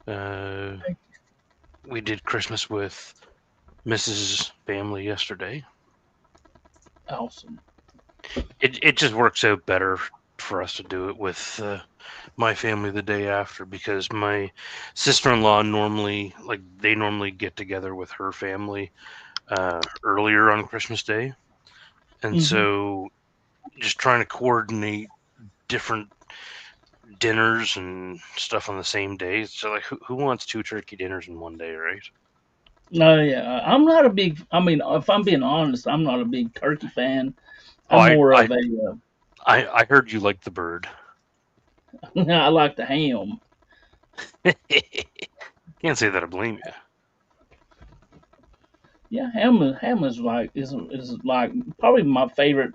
Uh, we did Christmas with Mrs. family yesterday. Awesome. It just works out better for us to do it with my family the day after because my sister-in-law normally get together with her family earlier on Christmas Day, and Hmm. so just trying to coordinate different dinners and stuff on the same day. So like, who wants two turkey dinners in one day, right? No, yeah, I'm not a big. I mean, if I'm being honest, I'm not a big turkey fan. Oh, I'm more of a. I heard you like the bird. I like the ham. Can't say that I blame you. Yeah, ham is like probably my favorite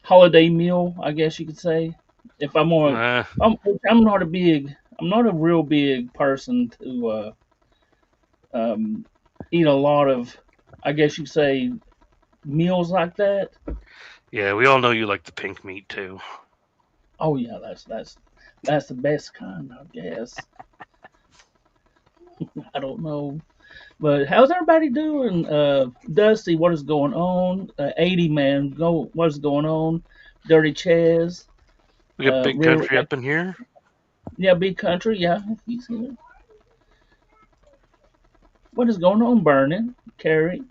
holiday meal. I guess you could say. If I'm more, Uh, I'm not a big. I'm not a real big person to um, eat a lot of. I guess you could say meals like that. yeah, we all know you like the pink meat too. Oh yeah, that's the best kind, I guess. I don't know. But how's everybody doing? Dusty, what is going on? 80 man, go. What is going on? Dirty Chaz, We got big real, country up in here. yeah, big country, yeah, he's here. What is going on, Burning? Carrie,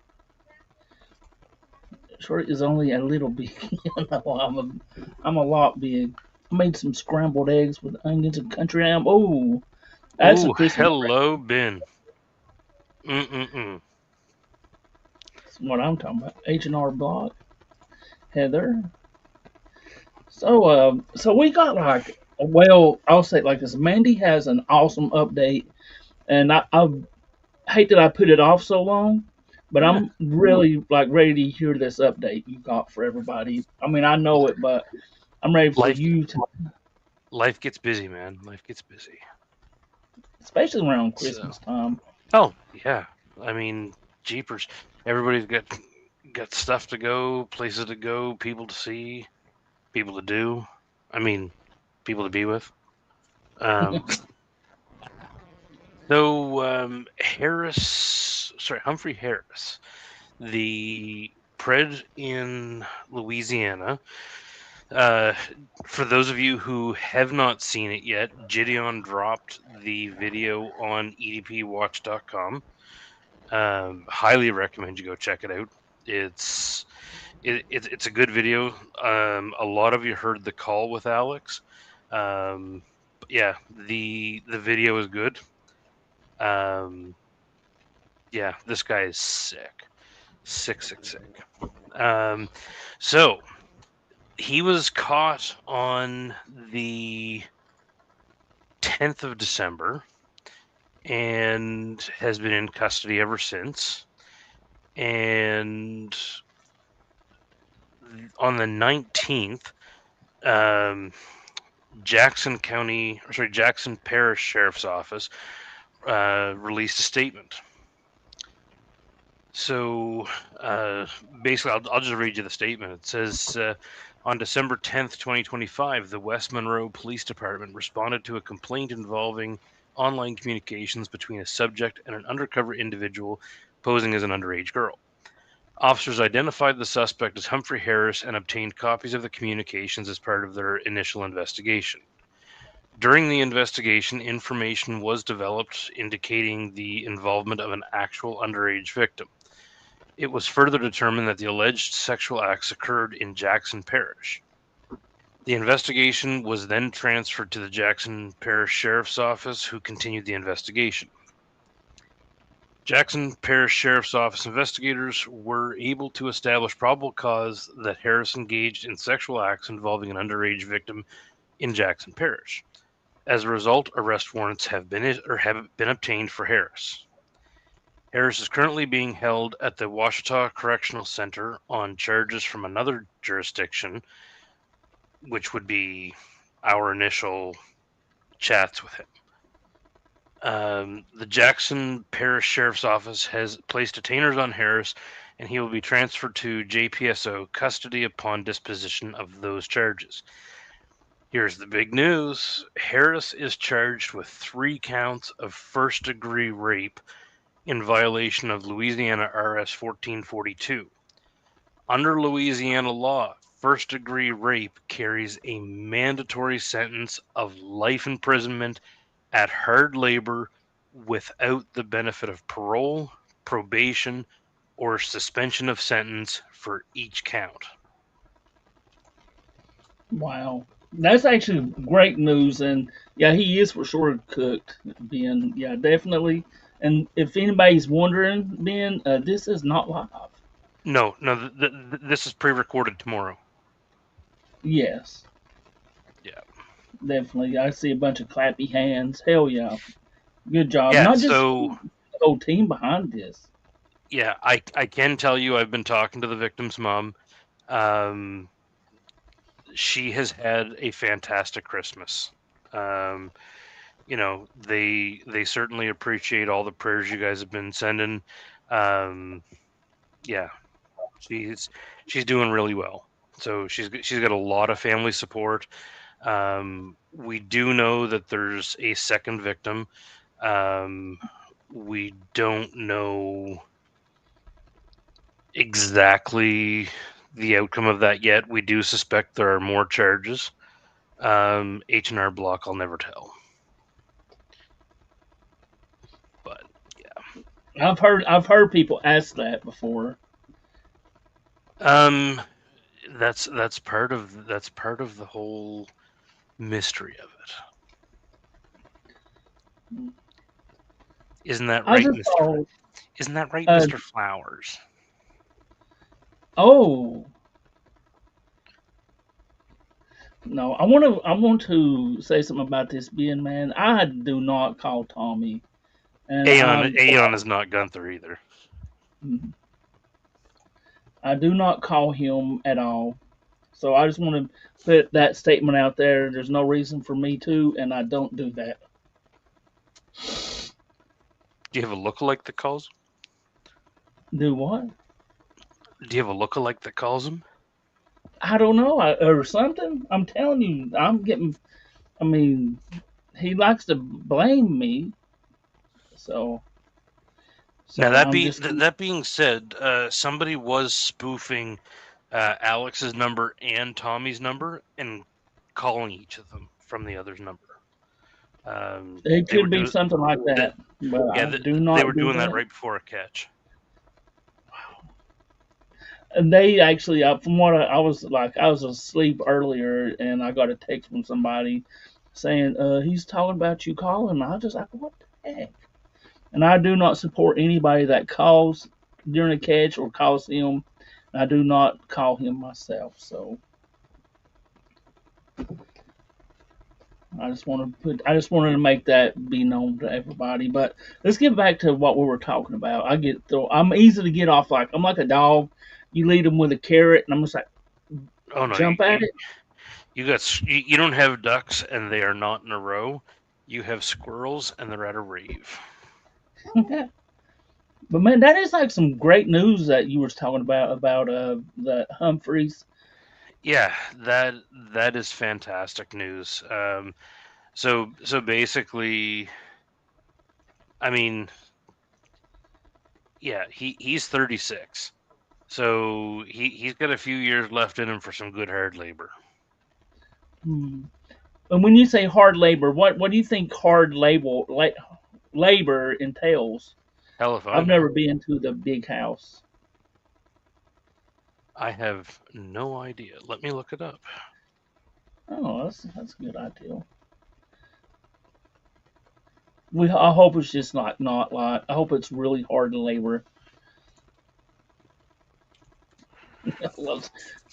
short is only a little big. I'm a lot big. I made some scrambled eggs with onions and country ham. Oh, that's a Oh, Christmas. hello, Ben. Mm-mm-mm. That's what I'm talking about. H&R Block, Heather. So we got like, well, I'll say it like this. Mandy has an awesome update, and I hate that I put it off so long, but Yeah. I'm really like ready to hear this update you got for everybody. I mean, I know it, but I'm ready for Life you to, life gets busy, man. Life gets busy. especially around So, Christmas time. oh yeah. I mean, jeepers. Everybody's got stuff to go, places to go, people to see, people to do. I mean, people to be with. Um, Humphrey Harris, the pred in Louisiana. Uh, for those of you who have not seen it yet, Gideon dropped the video on edpwatch.com. Highly recommend you go check it out. It's it's a good video. A lot of you heard the call with Alex. Yeah, the video is good. Um, yeah, this guy is sick, sick, sick, sick. Um, so he was caught on the 10th of December and has been in custody ever since. And on the 19th, um, Jackson Parish Sheriff's Office released a statement. So uh, basically, I'll just read you the statement. It says on December 10th, 2025, the West Monroe Police Department responded to a complaint involving online communications between a subject and an undercover individual posing as an underage girl. Officers identified the suspect as Humphrey Harris and obtained copies of the communications as part of their initial investigation. During the investigation, information was developed indicating the involvement of an actual underage victim. It was further determined that the alleged sexual acts occurred in Jackson Parish. The investigation was then transferred to the Jackson Parish Sheriff's Office, who continued the investigation. Jackson Parish Sheriff's Office investigators were able to establish probable cause that Harris engaged in sexual acts involving an underage victim in Jackson Parish. As a result, arrest warrants have been obtained for Harris. Harris is currently being held at the Washita Correctional Center on charges from another jurisdiction, which would be our initial chats with him. The Jackson Parish Sheriff's Office has placed detainers on Harris, and he will be transferred to JPSO custody upon disposition of those charges. Here's the big news. Harris is charged with 3 counts of first-degree rape in violation of Louisiana RS 1442. Under Louisiana law, first-degree rape carries a mandatory sentence of life imprisonment at hard labor without the benefit of parole, probation, or suspension of sentence for each count. Wow. That's actually great news, and yeah, he is for sure cooked, Ben. Yeah, definitely. And if anybody's wondering, Ben, this is not live. No, no, this is pre-recorded tomorrow. Yes, Yeah, definitely. I see a bunch of clappy hands. Hell yeah, good job. yeah. Not just So the whole team behind this. yeah, I can tell you, I've been talking to the victim's mom. Um, she has had a fantastic Christmas. Um, they certainly appreciate all the prayers you guys have been sending. Um, yeah, she's she's doing really well. So she's got a lot of family support. We do know that there's a second victim. Um, we don't know exactly the outcome of that yet. We do suspect there are more charges. H&R Block, I'll never tell. But I've heard people ask that before. um, that's part of the whole mystery of it. Isn't that I right, just Mister? thought, Isn't that right, uh, Mister Flowers? oh no, I want to say something about this Ben, man. I do not call Tommy, and Aeon is not Gunther either. I do not call him at all. So I just want to put that statement out there. There's no reason for me to, and I don't do that. Do you have a lookalike that calls? Do what? Do you have a lookalike that calls him? I don't know, or something. I'm telling you, I'm getting. I mean, he likes to blame me, so Now so I'm just. that being said, somebody was spoofing Alex's number and Tommy's number and calling each of them from the other's number. It They were could be doing something like that. that, but Yeah, I do they not were do doing that that. right before a catch. And they actually, from what I was like, I was asleep earlier, and I got a text from somebody saying, he's talking about you calling. I was just like, what the heck? And I do not support anybody that calls during a catch or calls him. I do not call him myself. So I just wanted to make that be known to everybody. But let's get back to what we were talking about. I'm easy to get off. Like I'm like a dog. You lead them with a carrot, and I'm just like Oh no, jump at it. you don't have ducks and they are not in a row. You have squirrels and they're at a rave. But man, that is like some great news that you were talking about the Humphreys. Yeah, that is fantastic news. So basically, I mean, yeah, he's 36. So he's got a few years left in him for some good hard labor. Hmm. And when you say hard labor, what do you think labor entails? Hell if I I've know. never been to the big house. I have no idea. Let me look it up. Oh, that's a good idea. I hope it's just not like I hope it's really hard labor.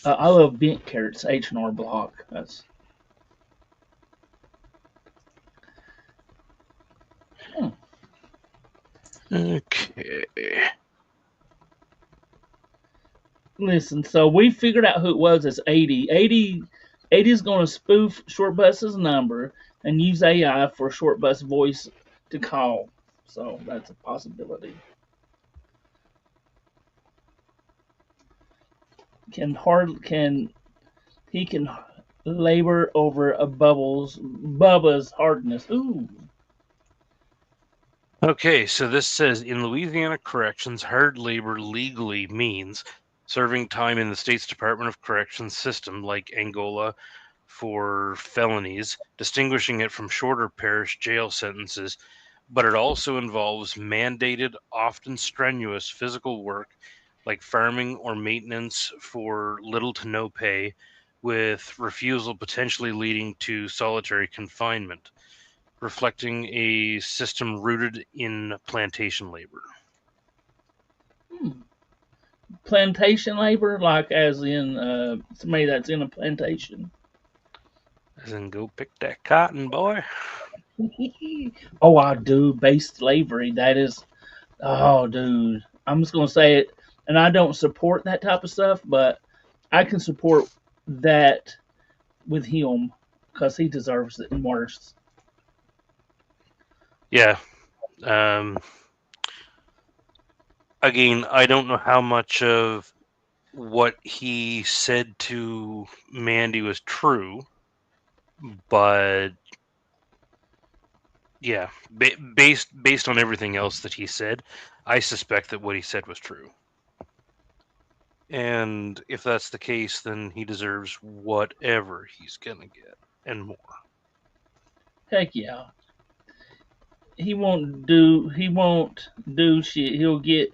I love bent carrots. H&R Block. That's hmm. Okay. Listen. So we figured out who it was. It's 80. 80 is going to spoof Short Bus's number and use AI for Short Bus voice to call. So that's a possibility. Can hard can he can Labor over a Bubba's hardness. Ooh. Okay, so this says in Louisiana corrections, hard labor legally means serving time in the state's Department of Corrections system, like Angola, for felonies, distinguishing it from shorter parish jail sentences, but it also involves mandated, often strenuous physical work like farming or maintenance for little to no pay, with refusal potentially leading to solitary confinement, reflecting a system rooted in plantation labor. Hmm. Plantation labor, like as in somebody that's in a plantation. As in, go pick that cotton, boy. Oh, I do. Base slavery. That is. Oh, dude. I'm just gonna say it, and I don't support that type of stuff, but I can support that with him because he deserves it and worse. Yeah. Um, Again, I don't know how much of what he said to Mandy was true, but yeah, based on everything else that he said, I suspect that what he said was true. And if that's the case, then he deserves whatever he's gonna get and more. Heck yeah. He won't do shit. He'll get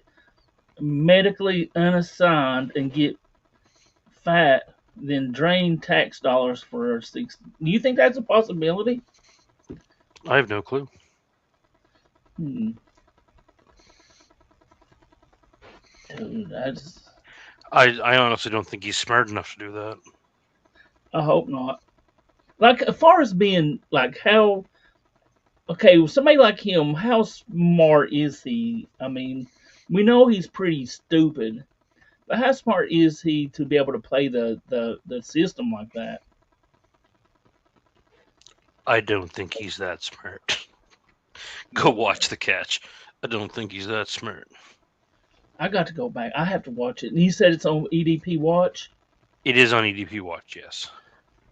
medically unassigned and get fat, then drain tax dollars for 6. Do you think that's a possibility? I have no clue. Hmm. Dude, I honestly don't think he's smart enough to do that. I hope not. Like, as far as being like how okay, well, somebody like him, how smart is he? I mean, we know he's pretty stupid, but how smart is he to be able to play the system like that? I don't think he's that smart. Go watch Okay, the catch. I don't think he's that smart. I got to go back. I have to watch it. And you said it's on EDP Watch. It is on EDP Watch, yes,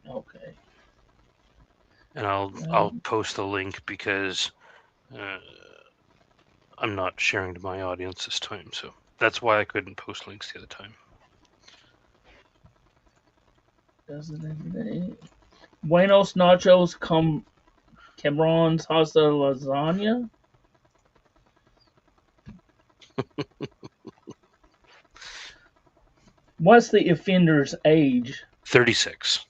Okay. and I'll Um, post the link because uh, I'm not sharing to my audience this time, so that's why I couldn't post links the other time. Buenos Nachos Cameron's Hasta Lasagna. What's the offender's age? 36.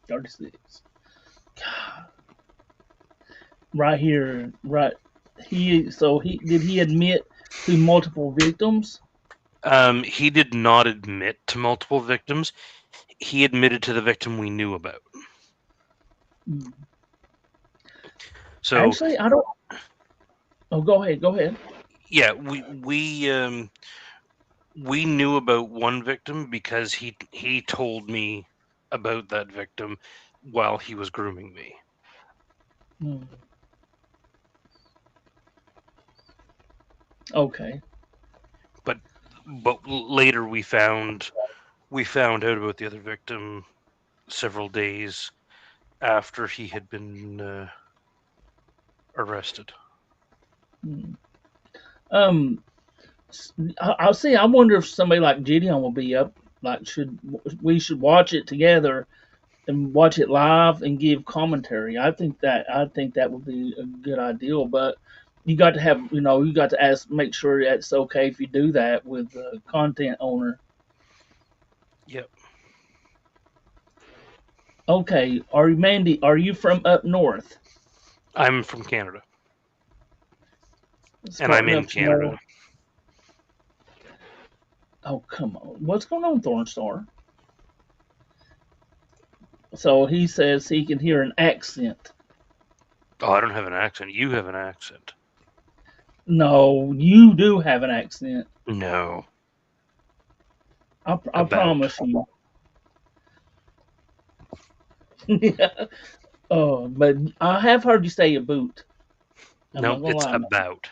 36. Right here, right. He admit to multiple victims? He did not admit to multiple victims. He admitted to the victim we knew about. Mm. So Actually, I don't. Oh, go ahead. Go ahead. yeah, we knew about one victim because he told me about that victim while he was grooming me. Mm. Okay. But later we found out about the other victim several days after he had been arrested. Mm. Um, I'll see. I wonder if somebody like Gideon will be up. Like, should watch it together and watch it live and give commentary. I think that would be a good idea. But you got to ask, make sure that's okay if you do that with the content owner. Yep, Okay, are you Mandy? Are you from up north? I'm from Canada, and Smart I'm in enough to Canada. know. Oh, come on. What's going on, Thornstar? So he says he can hear an accent. Oh, I don't have an accent. You have an accent. No, you do have an accent. No, I about. promise you. Yeah. Oh, but I have heard you say a boot. I'm No, not gonna it's lie. about.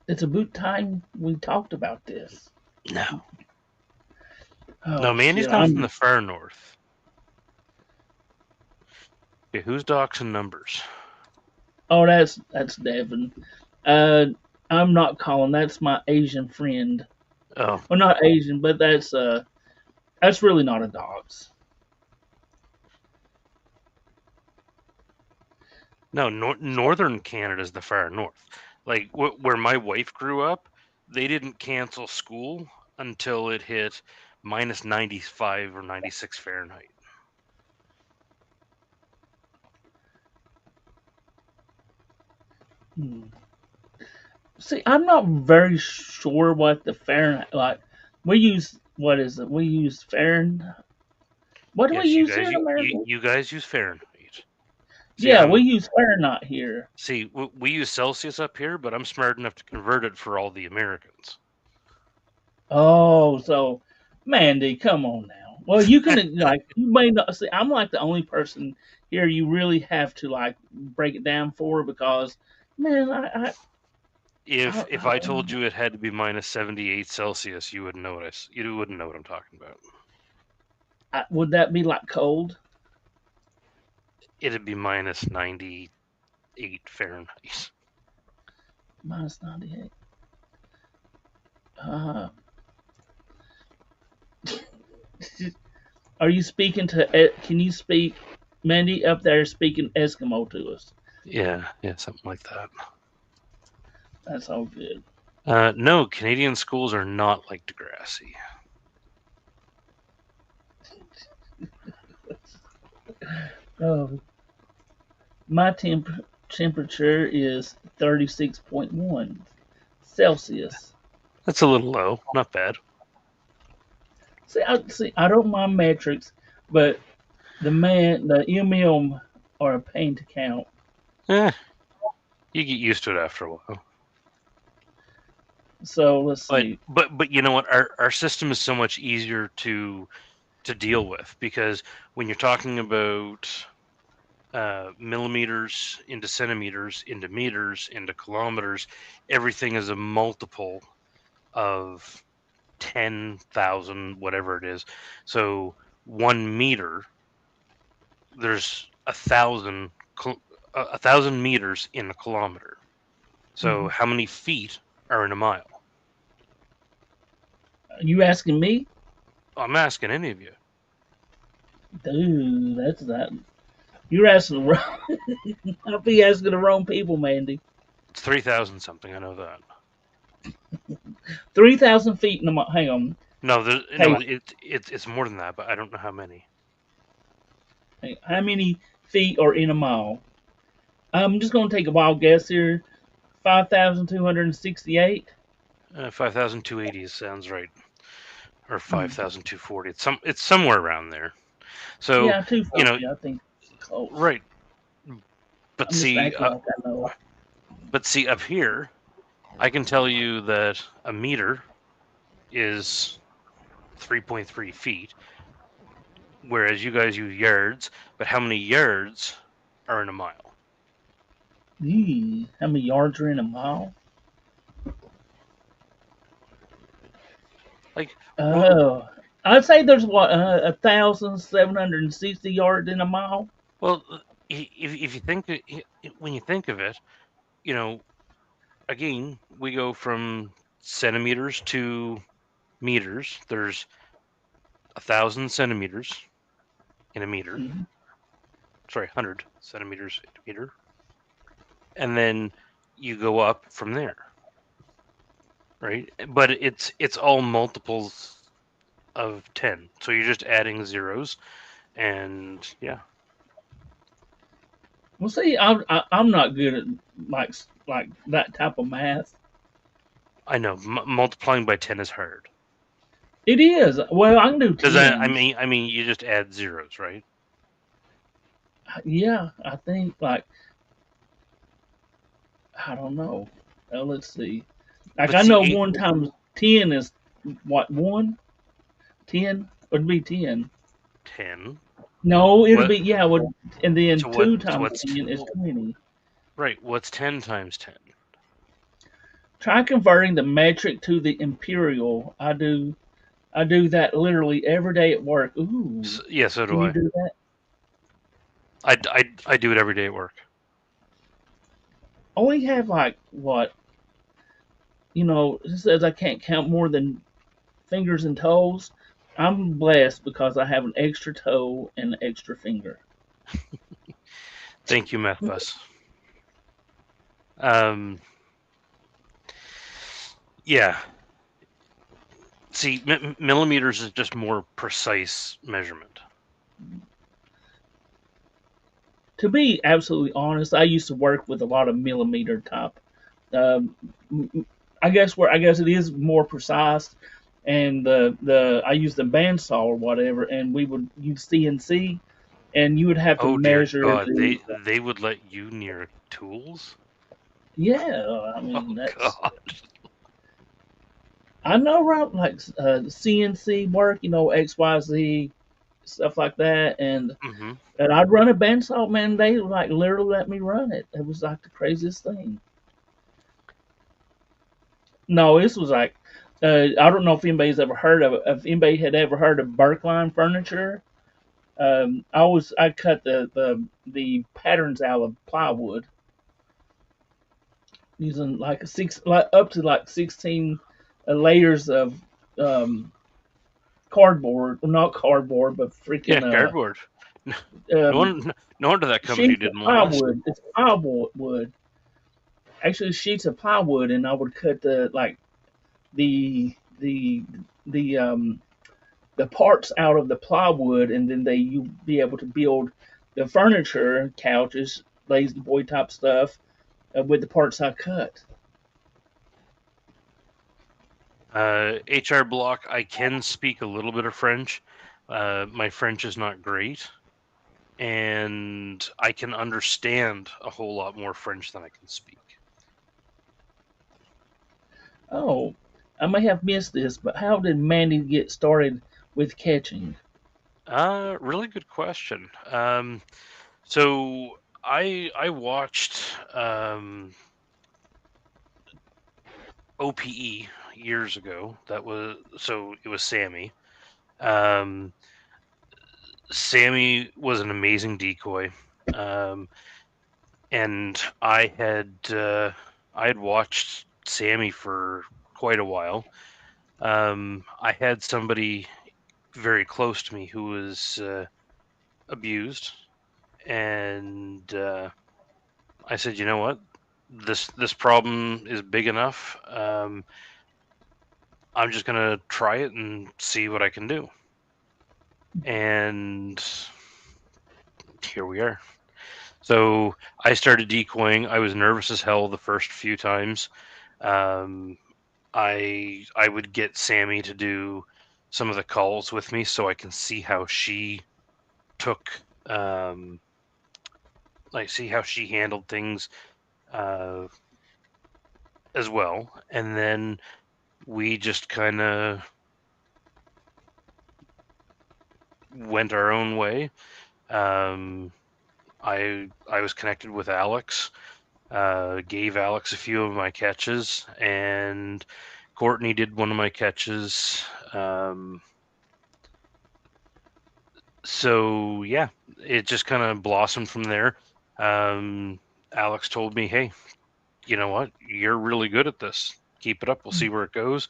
It's about time we talked about this. No. No, Oh Mandy's shit! not from the far north. Okay, who's docs and numbers? Oh, that's Devin. Uh, I'm not calling. That's my Asian friend. Oh, Well, not Asian, but that's really not a dog's. no, northern Canada's the far north. Like where my wife grew up, they didn't cancel school until it hit minus 95 or 96 Fahrenheit. Hmm. See, I'm not very sure what the Fahrenheit like. We use what is it? We use Fahrenheit. What do we Yes, you use here guys, in America? you guys use Fahrenheit. See, Yeah, we use Fahrenheit here. we use Celsius up here, but I'm smart enough to convert it for all the Americans. Oh, so Mandy, come on now. Well, you can like you may not see. I'm like the only person here you really have to like break it down for because man, If I told you it had to be minus 78 Celsius, you wouldn't know what I'm talking about. would that be like cold? It'd be minus 98 Fahrenheit. Minus 98. Uh, are you speaking to? Can you speak? Mandy up there speaking Eskimo to us. Yeah, yeah, something like that. That's all good. No, Canadian schools are not like Degrassi. Oh, my temperature is 36.1 Celsius. That's a little low. Not bad. See, I don't mind metrics, but the are a pain to count. Eh, you get used to it after a while. So let's But see. but you know what? Our system is so much easier to deal with because when you're talking about millimeters into centimeters into meters into kilometers, everything is a multiple of 10,000, whatever it is. So 1 meter, there's 1,000 meters in a kilometer. So Mhm. how many feet are in a mile? You asking me? I'm asking any of you. Dude, that's that. You're asking the wrong. I'll be asking the wrong people, Mandy. It's 3,000 something. I know that. 3,000 feet in a mile. Hang on. No, Hey, it's more than that, but I don't know how many. how many feet are in a mile? I'm just going to take a wild guess here. 5,268. 5,280 sounds right, or Hmm. 5,240. It's somewhere around there. So Yeah, you know, 240. I think close. right. But I'm just see, acting like I know. up here, I can tell you that a meter is 3.3 feet, whereas you guys use yards. But how many yards are in a mile? How many yards are in a mile? Like what? Oh, I'd say there's what 1,760 yards in a mile. Well, if you think when you think of it, you know, again, we go from centimeters to meters. There's 1,000 centimeters in a meter. Mhm. Sorry, 100 centimeters in a meter, and then you go up from there, right? But it's all multiples of 10, so you're just adding zeros, and yeah, Well, see, I'm not good at like that type of math. I know multiplying by 10 is hard. It is. Well, I can do Does that? I tens. mean, I mean, you just add zeros, right? Yeah, I think like I don't know. Well, let's see. Like But I see, know 1 times 10 is what 1 10 would be 10. 10. No, it'll What? be yeah. And then So what? two So times what's 10 is 20. right? What's 10 times 10? Try converting the metric to the imperial. I do. I do that literally every day at work. Ooh, Yeah, so do can you I. do that? I do it every day at work. Only have like what, it says I can't count more than fingers and toes. I'm blessed because I have an extra toe and an extra finger. Thank you, Meth Bus. Um, yeah. See, millimeters is just more precise measurement. To be absolutely honest, I used to work with a lot of millimeter type. Um, I guess it is more precise, and the I used the bandsaw or whatever, and we would use CNC, and you would have to Oh dear measure God, the. they would let you near tools? Yeah, I mean Oh that's. God. I know, right? Like CNC work, XYZ stuff like that, Hmm. and I'd run a bandsaw, man. They like literally let me run it. It was like the craziest thing. No, this was like I don't know if anybody's ever heard of it. If anybody had ever heard of Berkline furniture, I cut the patterns out of plywood using like up to like 16 layers of um, cardboard, well, not cardboard, but Yeah, freaking cardboard. No um, one, no wonder that company sheets of didn't want us. plywood. It's plywood, actually sheets of plywood, and I would cut the the the the parts out of the plywood, and then you be able to build the furniture, couches, lazy boy type stuff with the parts I cut. HR block. I can speak a little bit of French. My French is not great, and I can understand a whole lot more French than I can speak. Oh, I may have missed this, but how did Mandy get started with catching? Really good question. So I watched OPE years ago. That was so it was Sammy. Um, Sammy was an amazing decoy, um, and I had watched Sammy for quite a while. I had somebody very close to me who was abused, and I said, you know what, this problem is big enough. I'm just gonna try it and see what I can do. And here we are. So I started decoying. I was nervous as hell the first few times. Um, I would get Sammy to do some of the calls with me so I can see how she took um like see how she handled things uh as well. And then we just kind of went our own way. Um I was connected with Alex, gave Alex a few of my catches, and Courtney did one of my catches. So yeah, it just kind of blossomed from there. Um, Alex told me, "Hey, you know what? You're really good at this. Keep it up. We'll see where it goes."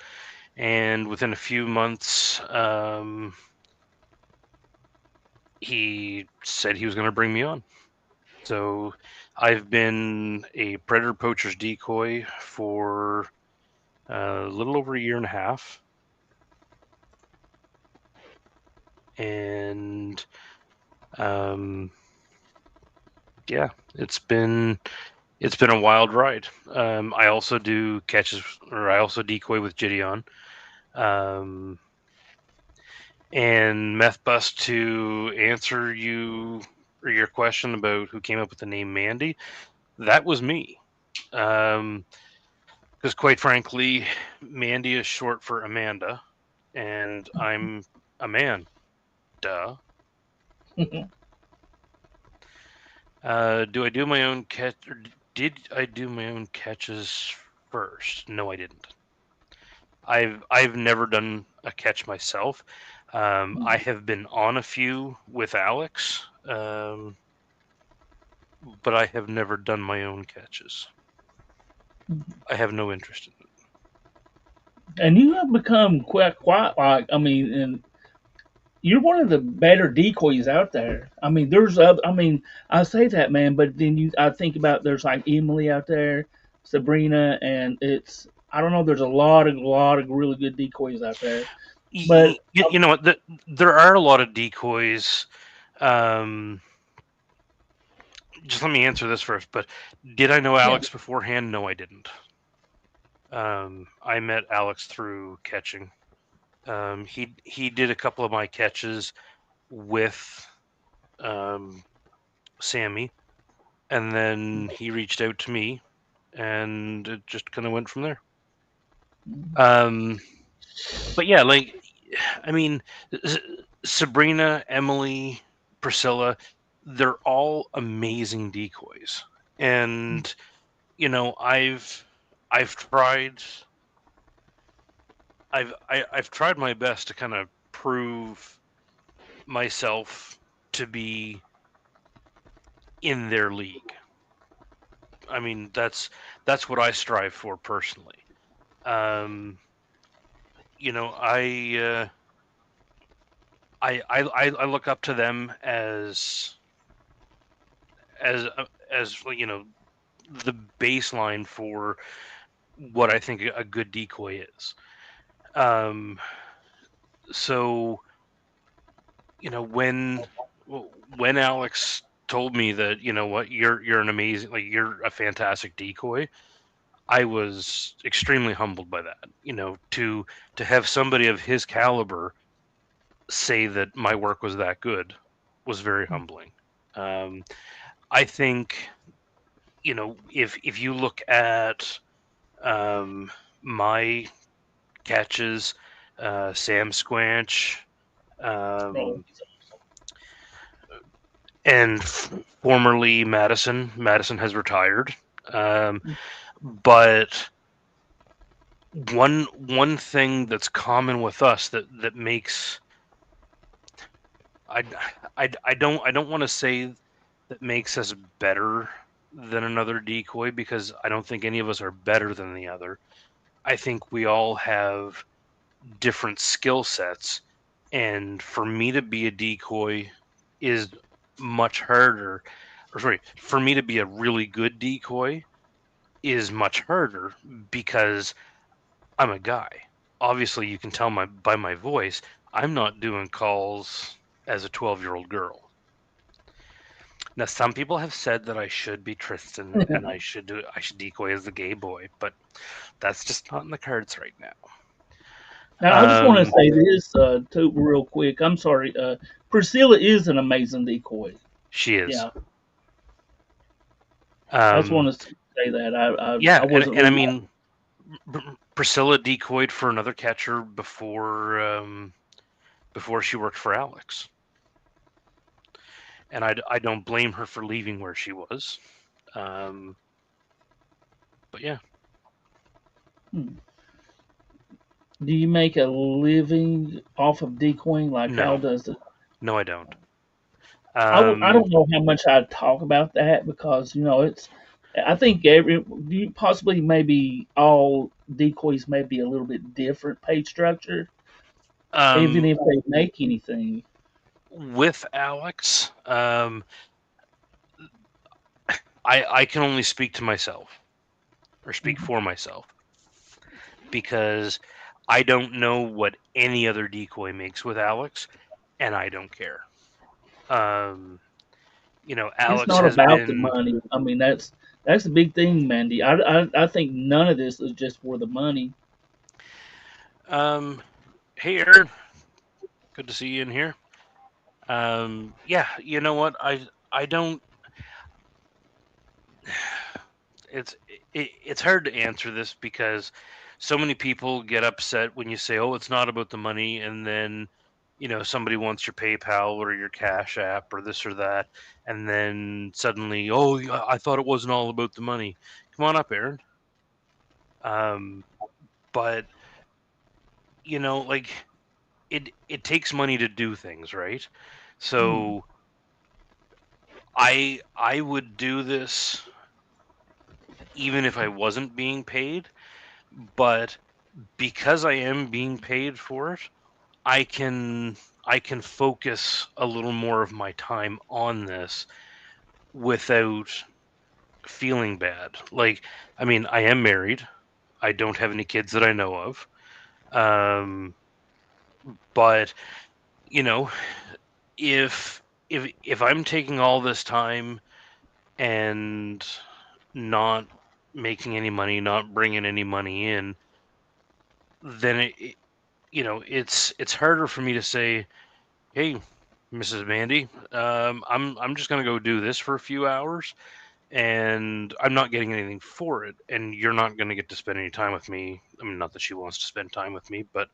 And within a few months, he said he was going to bring me on. So I've been a predator poacher's decoy for a little over a year and a half, and um, yeah, it's been a wild ride. I also do catches, or I also decoy with Gideon. Um, and Meth Bust, to answer you or your question about who came up with the name Mandy, that was me. Because quite frankly, Mandy is short for Amanda, and I'm a man. Duh. Do I do my own catch? Or did I do my own catches first? No, I didn't. I've never done a catch myself. I have been on a few with Alex, but I have never done my own catches. I have no interest in it. And you have become quite like, I mean, and you're one of the better decoys out there. I mean, there's other, I mean, I say that, man, but then I think about there's like Emily out there, Sabrina, and it's I don't know. There's a lot of really good decoys out there, but You know what? There are a lot of decoys. Um, just let me answer this first. But did I know yeah, Alex beforehand? No, I didn't. I met Alex through catching. He did a couple of my catches with um, Sammy, and then he reached out to me, and it just kind of went from there. Um, but yeah, like I mean, S- Sabrina, Emily, Priscilla, they're all amazing decoys, and I've tried I've tried my best to kind of prove myself to be in their league. I mean, that's what I strive for personally. Um, you know, I look up to them as the baseline for what I think a good decoy is. Um, so when Alex told me that what you're an amazing you're a fantastic decoy, I was extremely humbled by that. To have somebody of his caliber say that my work was that good was very humbling. Um, I think if you look at my catches, Sam Squanch, oh, um, and formerly Madison. Madison has retired, um, but one thing that's common with us that makes I I don't want to say that makes us better than another decoy because I don't think any of us are better than the other. I think we all have different skill sets, and for me to be a decoy is much harder. Or sorry, for me to be a really good decoy is much harder because I'm a guy. Obviously, you can tell by my voice, I'm not doing calls as a 12-year-old girl. Now, some people have said that I should be Tristan and I should decoy as the gay boy, but that's just not in the cards right now. now I just want to Um, say this too, real quick. I'm sorry, Priscilla is an amazing decoy. she is. Yeah, I just Um, want to say that I yeah, wasn't and I leaving. mean, Priscilla decoyed for another catcher before she worked for Alex, and I don't blame her for leaving where she was. Um, but yeah, Hmm. Do you make a living off of decoying? Like, how no, does it? no, I don't. I Um, don't know how much I'd talk about that because it's. I think you possibly maybe all decoys may be a little bit different pay structure, even um, if they make anything. with Alex, I can only speak to myself or speak Mhm. for myself because I don't know what any other decoy makes with Alex, and I don't care. Um, It's Alex not has about the been. money. I mean, that's the big thing, Mandy. I think none of this is just for the money. Um, hey, Aaron, good to see you in here. Yeah, you know what? I don't. It's it's hard to answer this because so many people get upset when you say, "Oh, it's not about the money," and then somebody wants your PayPal or your Cash App or this or that, and then suddenly, "Oh, yeah, I thought it wasn't all about the money." Come on up, Aaron. Um, but like it takes money to do things, right? Mm, So I would do this even if I wasn't being paid, but because I am being paid for it, I can I can focus a little more of my time on this without feeling bad. Like, I mean, I am married. I don't have any kids that I know of. Um, but you know, if if I'm taking all this time and not making any money, not bringing any money in, then it's harder for me to say, "Hey, Mrs. Mandy, I'm just gonna go do this for a few hours, and I'm not getting anything for it, and you're not gonna get to spend any time with me." I mean, not that she wants to spend time with me, but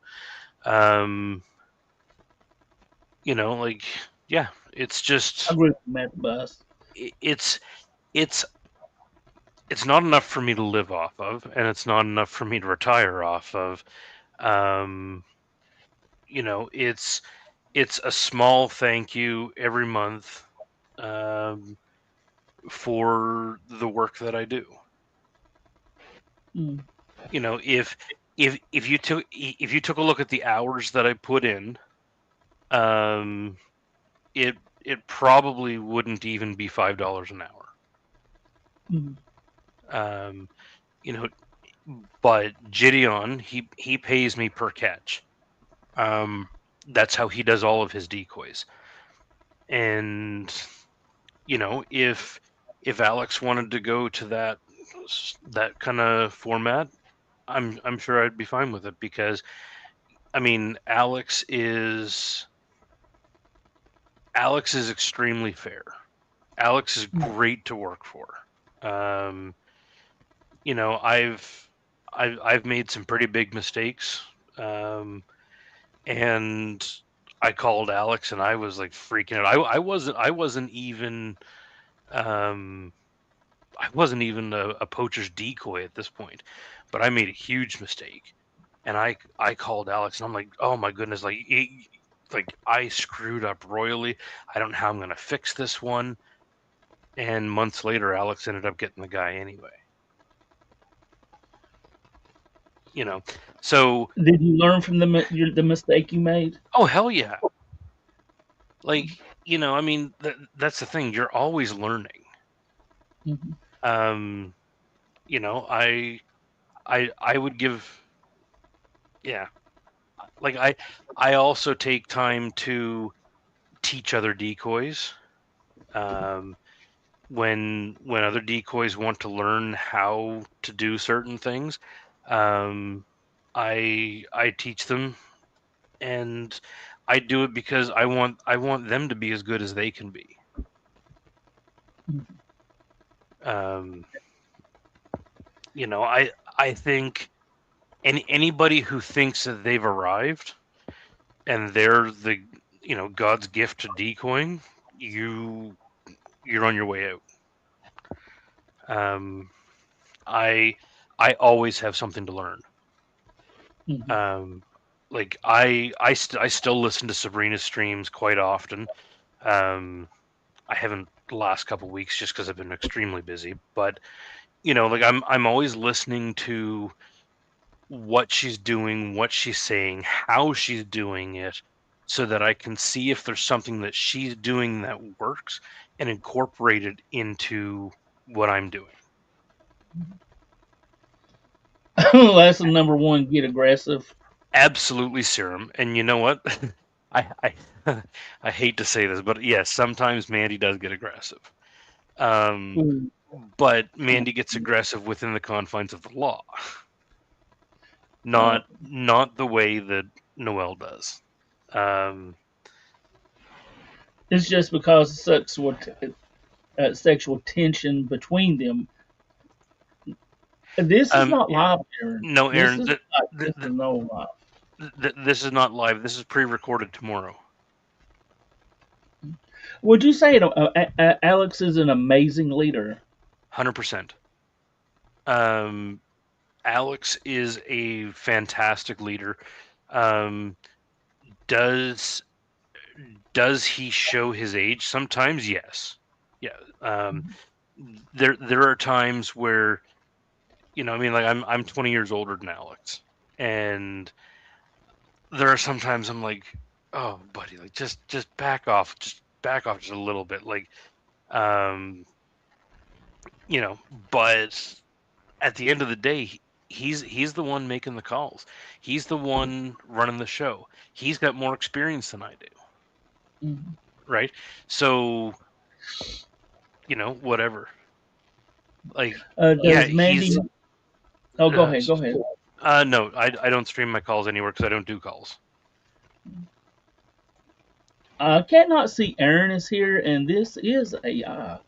um, like, yeah, it's I just agree with you, Matt Bus. i- it's it's it's not enough for me to live off of, and it's not enough for me to retire off of. Um, it's a small thank you every month, um, for the work that I do. Mm, If you took a look at the hours that I put in, um, it it probably wouldn't even be $5 an hour. mm, Um, you know, but Gideon, he pays me per catch. Um, that's how he does all of his decoys. And if Alex wanted to go to that kind of format, I'm sure I'd be fine with it because I mean Alex is extremely fair. Alex is mm, great to work for. Um, you know, I've made some pretty big mistakes. Um, and I called Alex and I was like freaking out. Um I wasn't even a poacher's decoy at this point, but I made a huge mistake. And I called Alex and I'm like, "Oh my goodness, like I screwed up royally. I don't know how I'm going to fix this one." And months later Alex ended up getting the guy anyway. You know. So, Did you learn from the mistake you made? oh hell yeah. Like, I mean that's the thing. You're always learning. Mm-hmm. Um, I would give, yeah, like I also take time to teach other decoys. Um, when other decoys want to learn how to do certain things, um, I teach them, and I do it because I want them to be as good as they can be. Mm-hmm. Um, I think anybody who thinks that they've arrived and they're the God's gift to decoying, you're on your way out. Um, I I always have something to learn. Mm-hmm. Um, like I still listen to Sabrina's streams quite often. Um, I haven't the last couple weeks just because I've been extremely busy, but like I'm always listening to what she's doing, what she's saying, how she's doing it, so that I can see if there's something that she's doing that works and incorporate it into what I'm doing. Lesson number one: get aggressive. Absolutely serum. And you know what? I I hate to say this, but yes, sometimes Mandy does get aggressive. Um, Ooh. but Mandy gets aggressive within the confines of the law, Uh, not the way that Noelle does. Um, it's just because of sexual tension between them. This is um, not live, Aaron. no, This Aaron, is not. This is no live. this is not live. This is pre-recorded tomorrow. Would you say Alex is an amazing leader? 100%. Um, Alex is a fantastic leader. Um, does does he show his age? Sometimes, yes. Yeah. There are times where, I mean, like I'm 20 years older than Alex, and there are sometimes I'm like, oh, buddy, like just back off just a little bit, like, um, you know. But at the end of the day, he's the one making the calls. He's the one running the show. He's got more experience than I do, Mhm. right? So, whatever. Like, yeah, Does Mandy? Oh, go uh, ahead. Go ahead. no, I don't stream my calls anywhere because I don't do calls. I cannot see Aaron is here, and this is AI.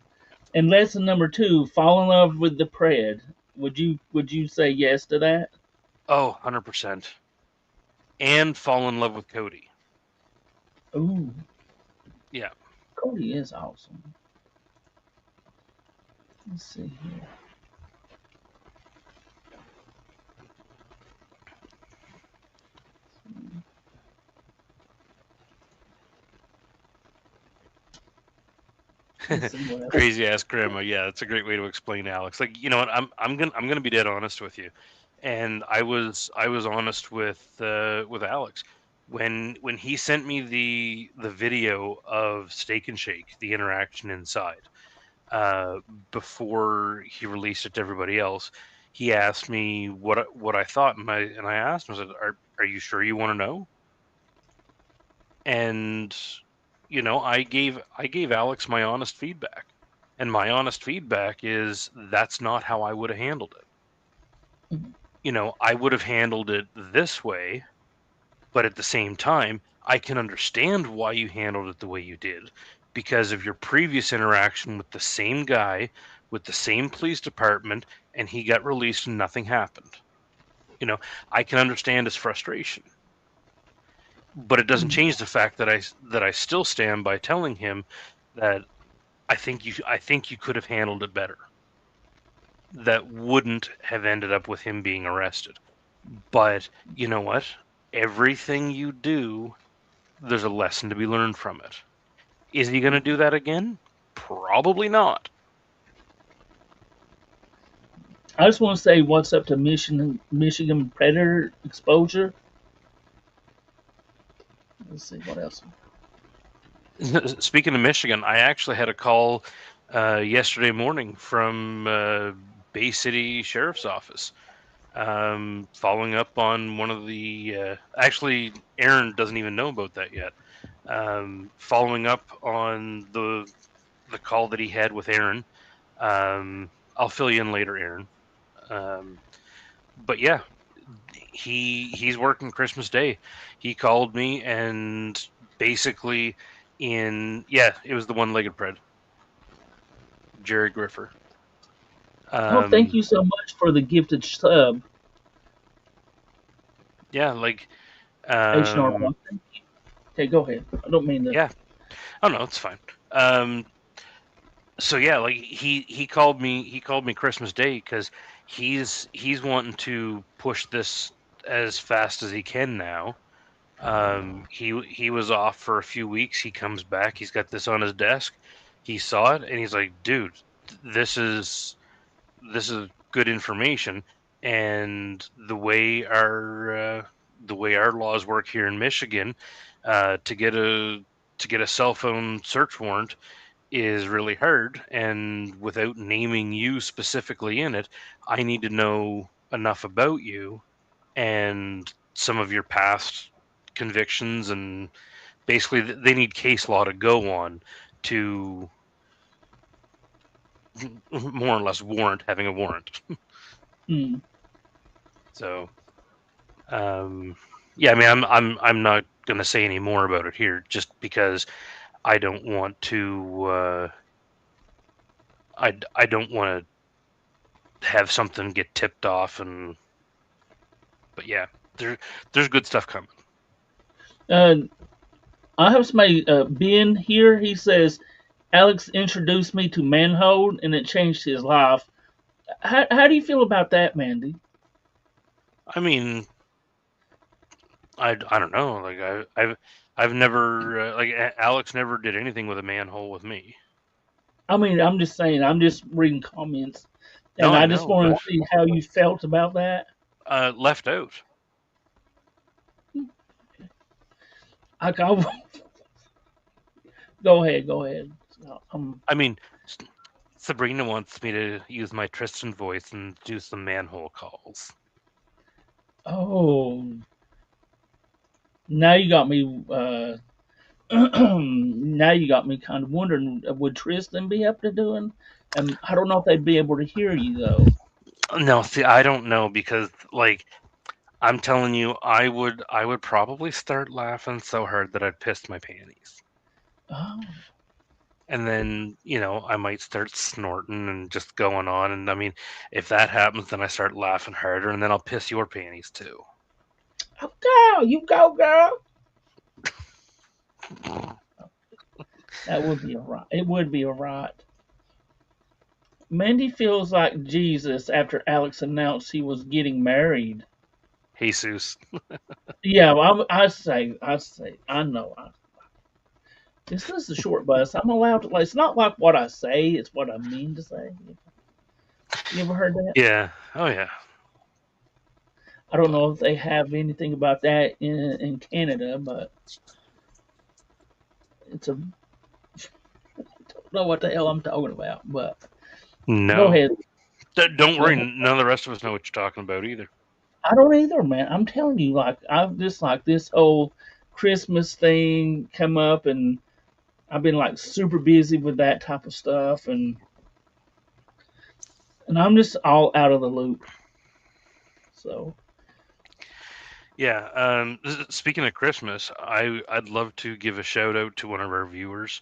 And lesson number two: fall in love with the pred. Would you say yes to that? Oh, 100%. And fall in love with Cody. Ooh, Yeah. Cody is awesome. Let's see here. Let's see what else. Crazy ass grandma. Yeah, that's a great way to explain Alex. Like, you know what? I'm gonna be dead honest with you, and I was honest with Alex when he sent me the video of Steak and Shake, the interaction inside, uh, before he released it to everybody else. He asked me what I thought, and I asked him, I said, "Are you sure you want to know?" And I gave Alex my honest feedback, and my honest feedback is that's not how I would have handled it. I would have handled it this way, but at the same time, I can understand why you handled it the way you did because of your previous interaction with the same guy, with the same police department, and he got released and nothing happened. You know, I can understand his frustration, but it doesn't change the fact that I still stand by telling him that I think you could have handled it better. That wouldn't have ended up with him being arrested. But you know what? Everything you do, there's a lesson to be learned from it. Is he going to do that again? Probably not. I just want to say what's up to Michigan Predator exposure. Let's see what else. Speaking of Michigan, I actually had a call yesterday morning from Bay City Sheriff's Office, following up on one of the. Actually, Aaron doesn't even know about that yet. Following up on the call that he had with Aaron. I'll fill you in later, Aaron. Um, but yeah, he's working Christmas Day. He called me and basically it was the one-legged Pred, Jerry Griffer. Oh, thank Um, you so much for the gifted sub, yeah, like H&R um, Block. Okay, go ahead. I don't mean to. yeah. Oh no, it's fine. Um, so yeah, like he called me Christmas Day because he's wanting to push this as fast as he can now. He was off for a few weeks. He comes back. He's got this on his desk. He saw it and he's like, "Dude, this is good information." And the way our laws work here in Michigan, to get a cell phone search warrant is really hard. And without naming you specifically in it, I need to know enough about you and some of your past convictions, and basically they need case law to go on to more or less warrant having a warrant. Hmm. So yeah, I mean, I'm not going to say any more about it here just because I don't want to I don't want to have something get tipped off. And but yeah, there's good stuff coming. Uh, I have somebody, Ben here. He says Alex introduced me to Manhold, and it changed his life. How do you feel about that, Mandy? I mean, I don't know. Like I've never Alex never did anything with a manhole with me. I mean, I'm just saying. I'm just reading comments, No, and I I just know, want but to see how you felt about that. left out. I go ahead, go ahead. I mean, Sabrina wants me to use my Tristan voice and do some manhole calls. Oh, now you got me. Now you got me kind of wondering, would Tristan be up to doing? I don't know if they'd be able to hear you though. No, see, I don't know because I'm telling you, I would probably start laughing so hard that I'd pissed my panties. Oh, And then, I might start snorting and just going on. And I mean, if that happens, then I start laughing harder and then I'll piss your panties too. oh, girl, you go, girl. That would be a right. It would be a right. Mandy feels like Jesus after Alex announced he was getting married. Jesus. Yeah, I say, I know. This is a short bus. I'm allowed to. Like, it's not like what I say; it's what I mean to say. You ever heard that? Yeah. Oh, yeah. I don't But know if they have anything about that in Canada, but it's a. I don't know what the hell I'm talking about, but go no. ahead. Don't Go worry. ahead. None of the rest of us know what you're talking about either. I don't either, man. I'm telling you, like I've just like this whole Christmas thing come up, and I've been like super busy with that type of stuff, and I'm just all out of the loop. So, Yeah. Speaking of Christmas, I'd love to give a shout out to one of our viewers.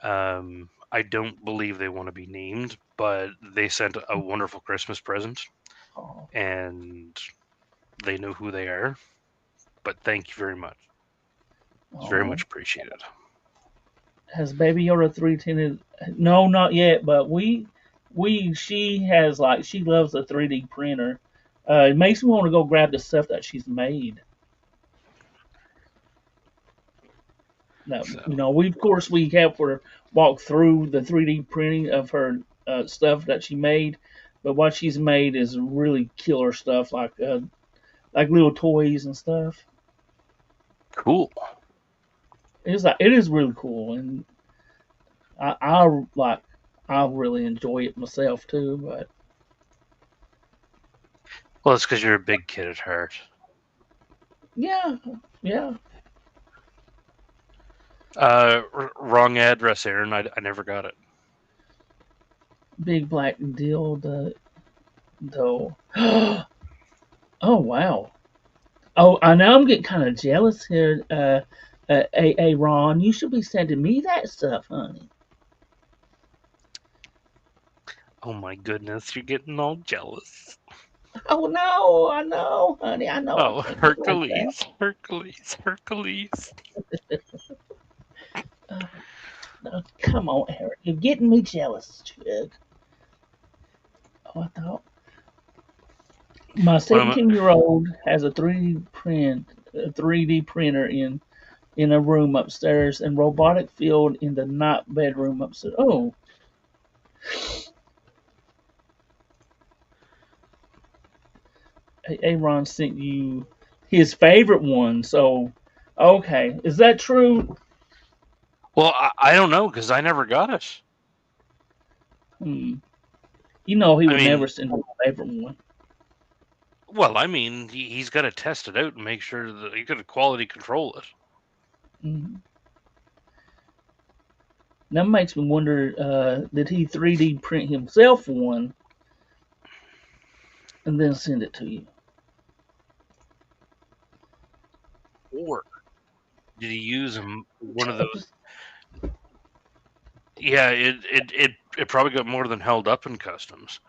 I don't believe they want to be named, but they sent a wonderful Christmas present, oh, and they know who they are. But thank you very much. It's very oh, much appreciated. has Baby Yoda 310? No, not yet. But she has like she loves a 3D printer. It makes me want to go grab the stuff that she's made. That So we of course we have her walk through the 3D printing of her stuff that she made, but what she's made is really killer stuff like little toys and stuff. cool. It is really cool, and I like I really enjoy it myself too. But Well, it's because you're a big kid at heart. yeah, yeah, Wrong address, Aaron. I never got it. big black deal though. Oh wow. Oh, I know I'm getting kind of jealous here. Ron, you should be sending me that stuff, honey. Oh my goodness, you're getting all jealous. Oh no, I know, honey. I know I Oh, can't be like that. Hercules, Hercules, Hercules. Uh, come on, Eric. You're getting me jealous, Chug. Oh, I thought my What am 17-year-old has a 3D printer in a room upstairs and robotic field in the night bedroom upstairs. Oh, Aaron sent you his favorite one. So, okay, is that true? Well, I don't know because I never got it. Hmm. You know he I would never mean, send his favorite one. he's got to test it out and make sure that he could quality control it. Hmm. That makes me wonder, did he 3D print himself one and then send it to you? Or did he use one of those? Yeah, it probably got more than held up in customs.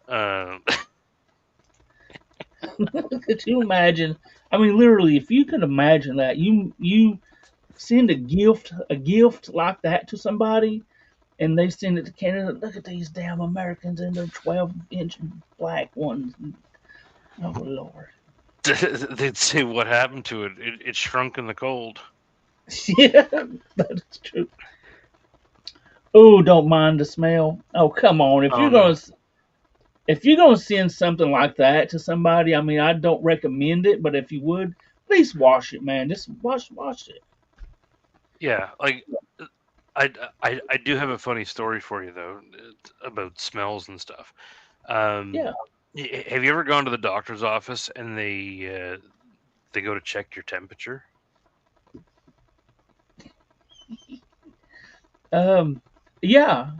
Uh, Could you imagine? I mean, literally, if you could imagine that, you send a gift like that to somebody, and they send it to Canada. Look at these damn Americans in their 12-inch black ones. Oh Lord. they'd say, "What happened to it? It shrunk in the cold." Yeah, that is true. Oh, don't mind the smell. Oh, come on. Oh no. If you're gonna send something like that to somebody, I mean, I don't recommend it, but if you would, at least wash it, man. Just wash it. Yeah, like I, I do have a funny story for you though about smells and stuff. Um, Yeah. have you ever gone to the doctor's office and they go to check your temperature? Um. Yeah.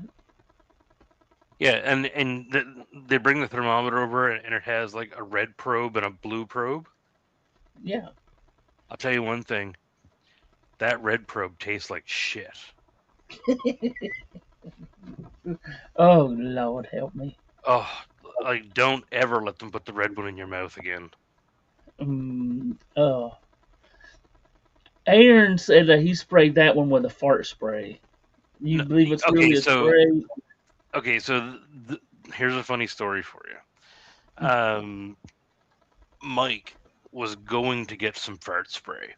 Yeah, and they bring the thermometer over and it has like a red probe and a blue probe. Yeah. I'll tell you one thing, that red probe tastes like shit. Oh Lord, help me. Oh, like don't ever let them put the red one in your mouth again. Oh. Aaron said that he sprayed that one with a fart spray. You No, believe it's okay, really a so spray? okay, so here's a funny story for you. Mike was going to get some fart spray,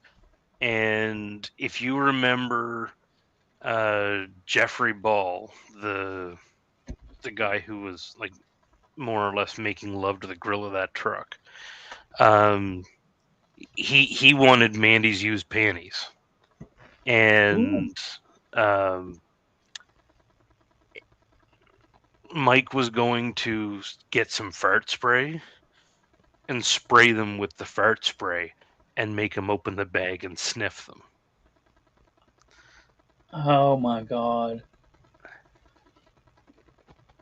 and if you remember, Jeffrey Ball, the guy who was like more or less making love to the grill of that truck, um, he wanted Mandy's used panties, Ooh. and um, Mike was going to get some fart spray and spray them with the fart spray and make him open the bag and sniff them. Oh my God.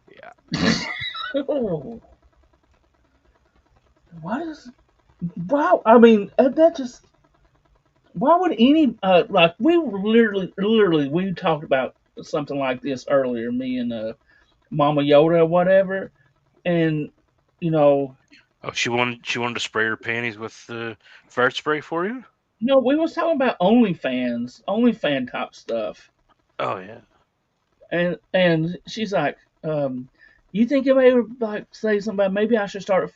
Yeah. Oh, what is? Wow. I mean, that just. Why would any like we were literally we talked about something like this earlier, me and Mama Yoda or whatever, and you know, Oh, she wanted to spray her panties with the fart spray for you? no, we was talking about OnlyFans, OnlyFan type stuff, Oh yeah. and she's like, you think if I would like say something about maybe I should start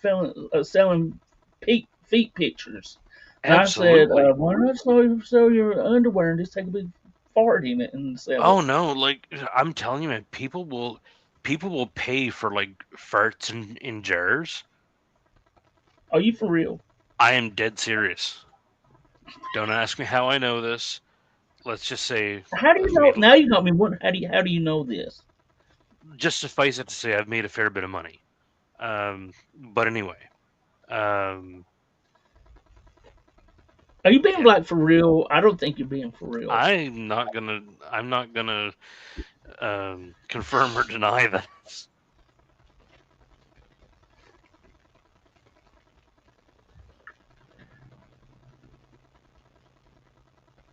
selling feet pictures, and I said, Absolutely. why not sell your underwear and just take a big fart in it and sell it? Oh no, like I'm telling you, man, people will pay for like farts in jars. Are you for real? I am dead serious. Don't ask me how I know this. Let's just say How do you I've know? made Now you got me. What? How do you know this? just suffice it to say I've made a fair bit of money. But anyway, um, Are you being yeah, like for real? I don't think you're being for real. I'm not gonna confirm or deny that.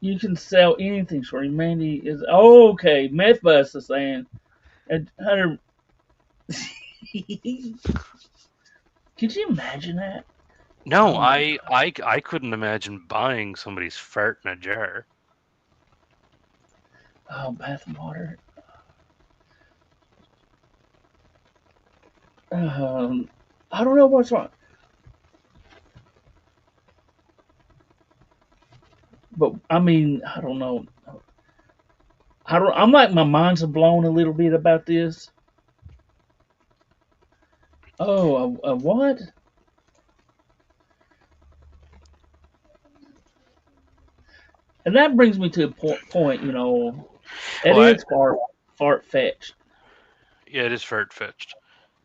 You can sell anything, Shorty. Mandy is okay. Meth bus is saying 100. Could you imagine that? No, Oh my I couldn't imagine buying somebody's fart in a jar. god. Oh, bath and water. Um, I don't know what's wrong, but I mean, I don't know. I don't. I'm like my mind's blown a little bit about this. Oh, a what? And that brings me to a point. It Well, is fart fetched. yeah, it is fart fetched.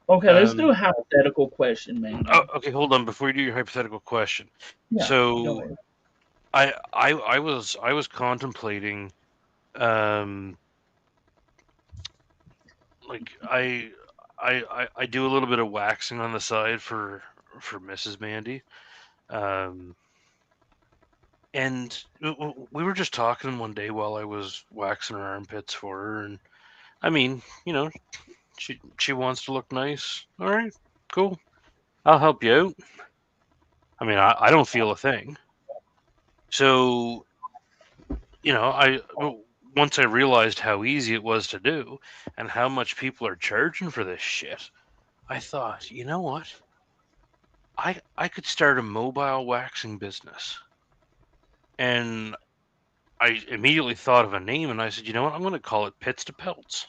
Okay, let's do Um, a hypothetical question, oh, Mandy. okay, hold on before you do your hypothetical question. Yeah, go So ahead. I was contemplating, um like I do a little bit of waxing on the side for Mrs. Mandy. Um and we were just talking one day while I was waxing her armpits for her, and I mean, she wants to look nice. All right, cool. I'll help you out. I mean, I don't feel a thing. So, once I realized how easy it was to do and how much people are charging for this shit, I thought, you know what? I could start a mobile waxing business. And I immediately thought of a name, and I said, you know what? I'm going to call it Pits to Pelts.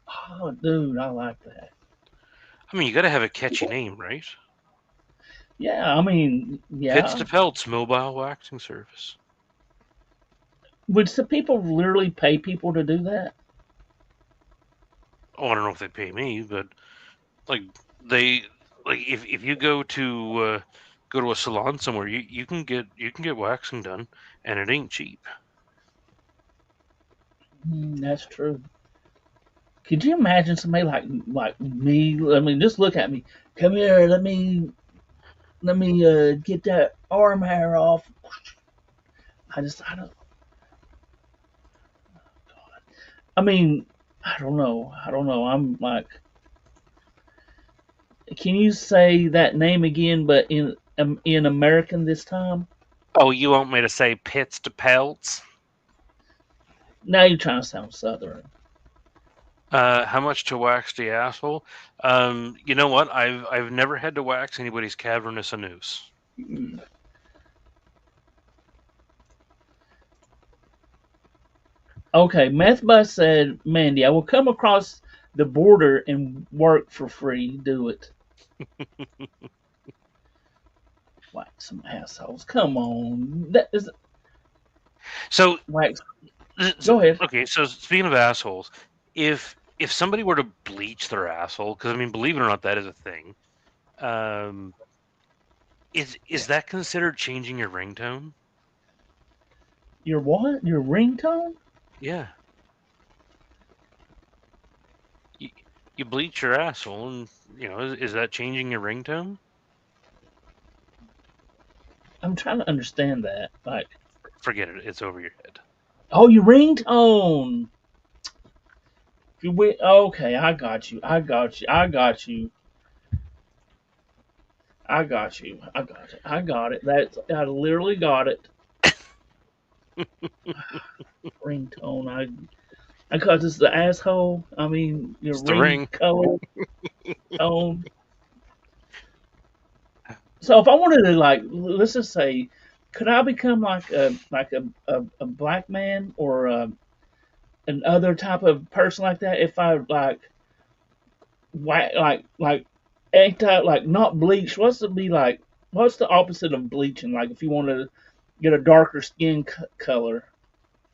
Oh, dude, I like that. I mean, you got to have a catchy name, right? Yeah, I mean, Pits yeah. to Pelts mobile waxing service. Would some people literally pay people to do that? Oh, I don't know if they pay me, but like they like if you go to a salon somewhere, you can get waxing done, and it ain't cheap. That's true. Could you imagine somebody like me? I mean, just look at me. Come here. Let me get that arm hair off. I don't. I mean, I don't know. I don't know. I'm like, can you say that name again, but in American this time? Oh, you want me to say Pits to Pelts? Now you're trying to sound southern. How much to wax the asshole? You know what? I've never had to wax anybody's cavernous anus. Okay, Methbus said, Mandy, I will come across the border and work for free. Do it. Wax some assholes. Come on. That is So, wax. Go ahead. okay. So speaking of assholes, if somebody were to bleach their asshole, because I mean, believe it or not, that is a thing. Um, is Yeah. that considered changing your ringtone? Your what? Your ringtone? Yeah. You, you bleach your asshole, and is that changing your ringtone? I'm trying to understand that. Like, Forget it. It's over your head. oh, your ringtone. Okay, I got you. I got you. I got you. I got you. I got it. I got it. I literally got it. Ringtone. I call this the asshole. I mean, your It's the ring ring. color tone. So if I wanted to like, let's just say, could I become like a black man or an other type of person like that if I like like anti like not bleach? What's to be like? What's the opposite of bleaching? Like if you want to get a darker skin color.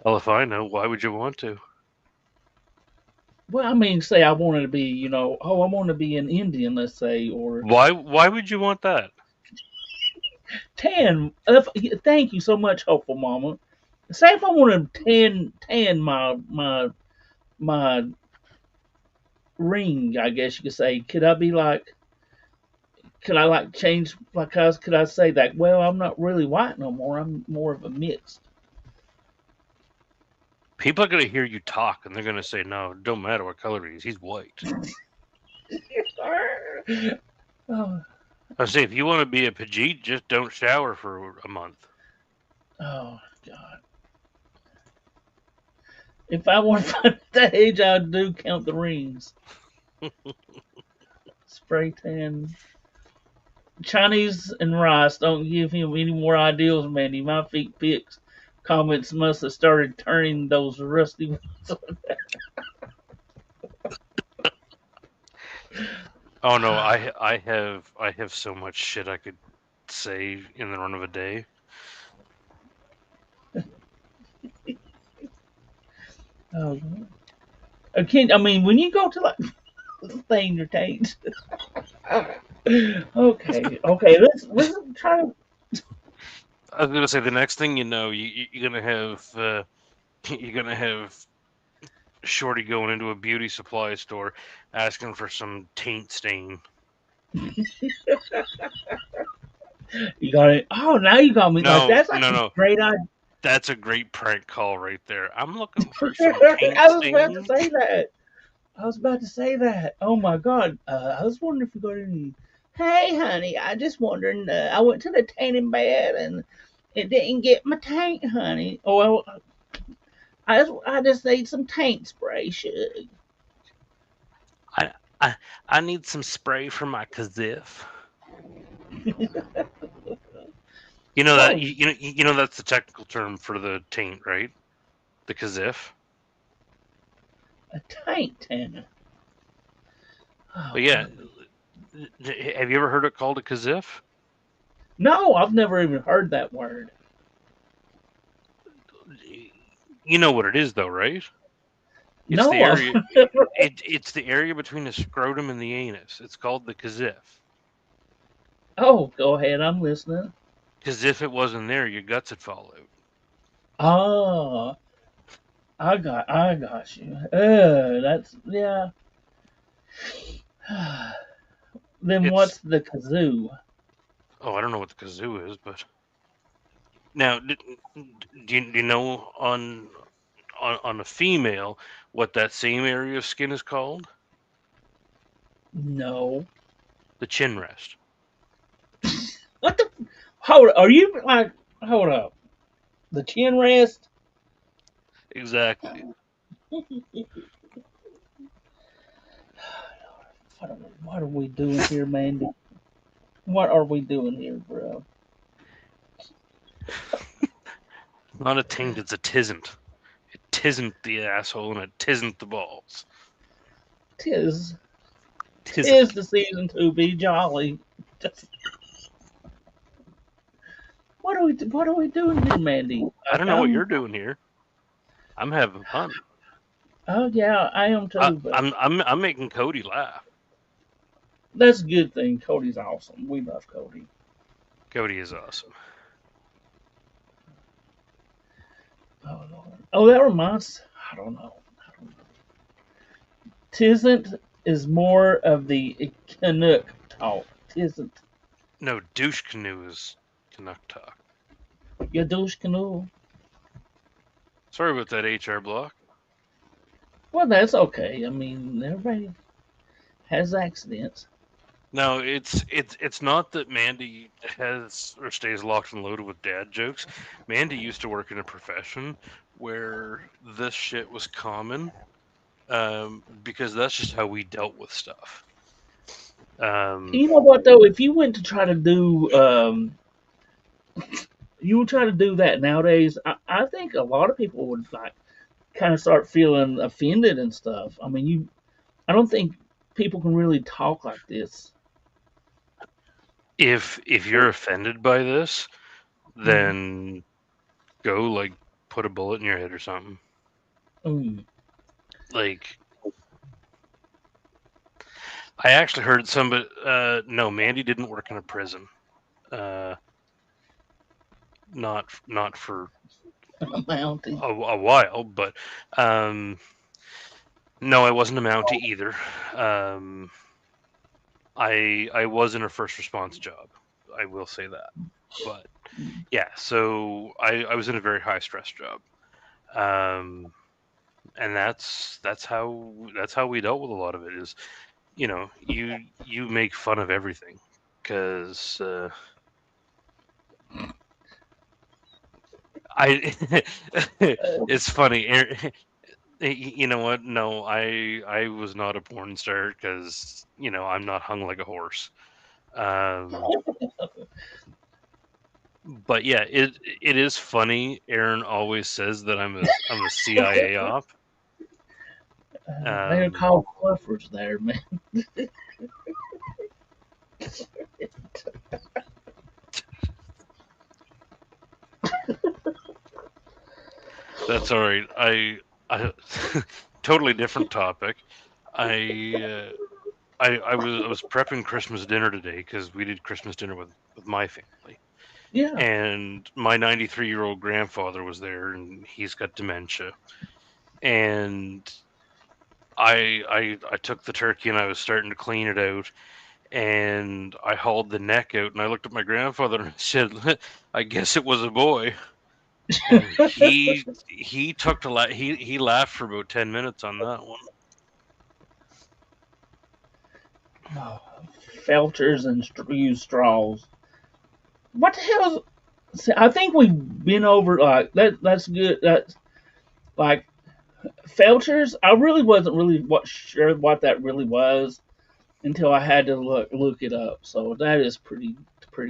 Well, if I know, why would you want to? Well, I mean, say I wanted to be, oh, I want to be an Indian, let's say, or Why would you want that? tan. Thank you so much, hopeful mama. Say if I wanted to tan my ring, I guess you could say. Could I be like? Could I like change? Like, could I say that? Well, I'm not really white no more. I'm more of a mixed. People are gonna hear you talk, and they're gonna say, "No, it don't matter what color he is. He's white." oh, I say, if you want to be a Pajit, just don't shower for a month. oh God! If I want to find that age, I do count the rings. Spray tan. Chinese and rice don't give him any more ideals, Mandy. My feet pics comments must have started turning those rusty ones. Oh no, I have so much shit I could say in the run of a day. Oh, I mean, when you go to like stain your taint. Okay. Let's try to. I was gonna say the next thing you know, you're gonna have you're gonna have Shorty going into a beauty supply store asking for some taint stain. You got it. Oh, now you got me. Like No, that's like no, a no. great idea. That's a great prank call right there. I'm looking for some taint I was about to stain. say that. I was about to say that. Oh my god. I was wondering if you got any. Hey, honey, I just wondering. I went to the tanning bed and it didn't get my taint, honey. Oh, well, I just need some taint spray. Shug. I I I need some spray for my kazif. You know that What you know that's the technical term for the taint, right? The kazif. a tank tanner? But Oh yeah, goodness. have you ever heard it called a kazif? No, I've never even heard that word. You know what it is, though, right? It's the No, I've area. never. It's the area between the scrotum and the anus. It's called the kazif. Oh, go ahead. I'm listening. Because if it wasn't there, your guts would fall out. Oh, I got you. That's yeah. Then It's what's the kazoo? oh, I don't know what the kazoo is, but now do you know on a female what that same area of skin is called? No. The chin rest. What the? Hold. Are you like? Hold up. The chin rest. Exactly. What are we doing here, Mandy? What are we doing here, bro? Not a taint, it's a tisn't. It tisn't the asshole and it tisn't the balls. Tis tis Tisn't. the season to be jolly. Just, what are we doing here, Mandy? I Like don't know what I'm you're doing here. I'm having fun. oh yeah, I am I, too, but I'm making Cody laugh. that's a good thing. Cody's awesome. We love Cody. Cody is awesome. Oh Lord. Oh, that reminds. I don't know. I don't know. Tisn't is more of the Canuck talk. Tisn't No, douche canoe is Canuck talk. Yadush canoe. Sorry about that HR block. Well, that's okay. I mean, everybody has accidents. No, it's not that Mandy has or stays locked and loaded with dad jokes. Mandy used to work in a profession where this shit was common, because that's just how we dealt with stuff. Um, You know what though? If you went to try to do, you would try to do that nowadays. I think a lot of people would like kind of start feeling offended and stuff. I mean, you. I don't think people can really talk like this. if you're offended by this, Mm, then go like put a bullet in your head or something. mm. Like I actually heard somebody. No, Mandy didn't work in a prison. Uh, not for Mountie. a while, but um, no, I wasn't a Mountie either. Um, I was in a first response job. I will say that. But yeah, so I was in a very high stress job. Um, and that's how we dealt with a lot of it is, you make fun of everything because I it's funny. You know what? No, I was not a porn star because I'm not hung like a horse. Um, but yeah, it is funny. Aaron always says that I'm a CIA op. They're Um, called fluffers there, man. that's all right. I totally different topic. I I was prepping Christmas dinner today because we did Christmas dinner with my family, Yeah. and my 93-year-old grandfather was there, and he's got dementia. And I took the turkey and I was starting to clean it out, and I hauled the neck out, and I looked at my grandfather and I said, "I guess it was a boy." And he took to he laughed for about 10 minutes on that one. Oh, felchers and use straws. What the hell? See, I think we've been over like that. That's good. That's like felchers. I really wasn't really sure what that really was. until I had to look it up. So that is pretty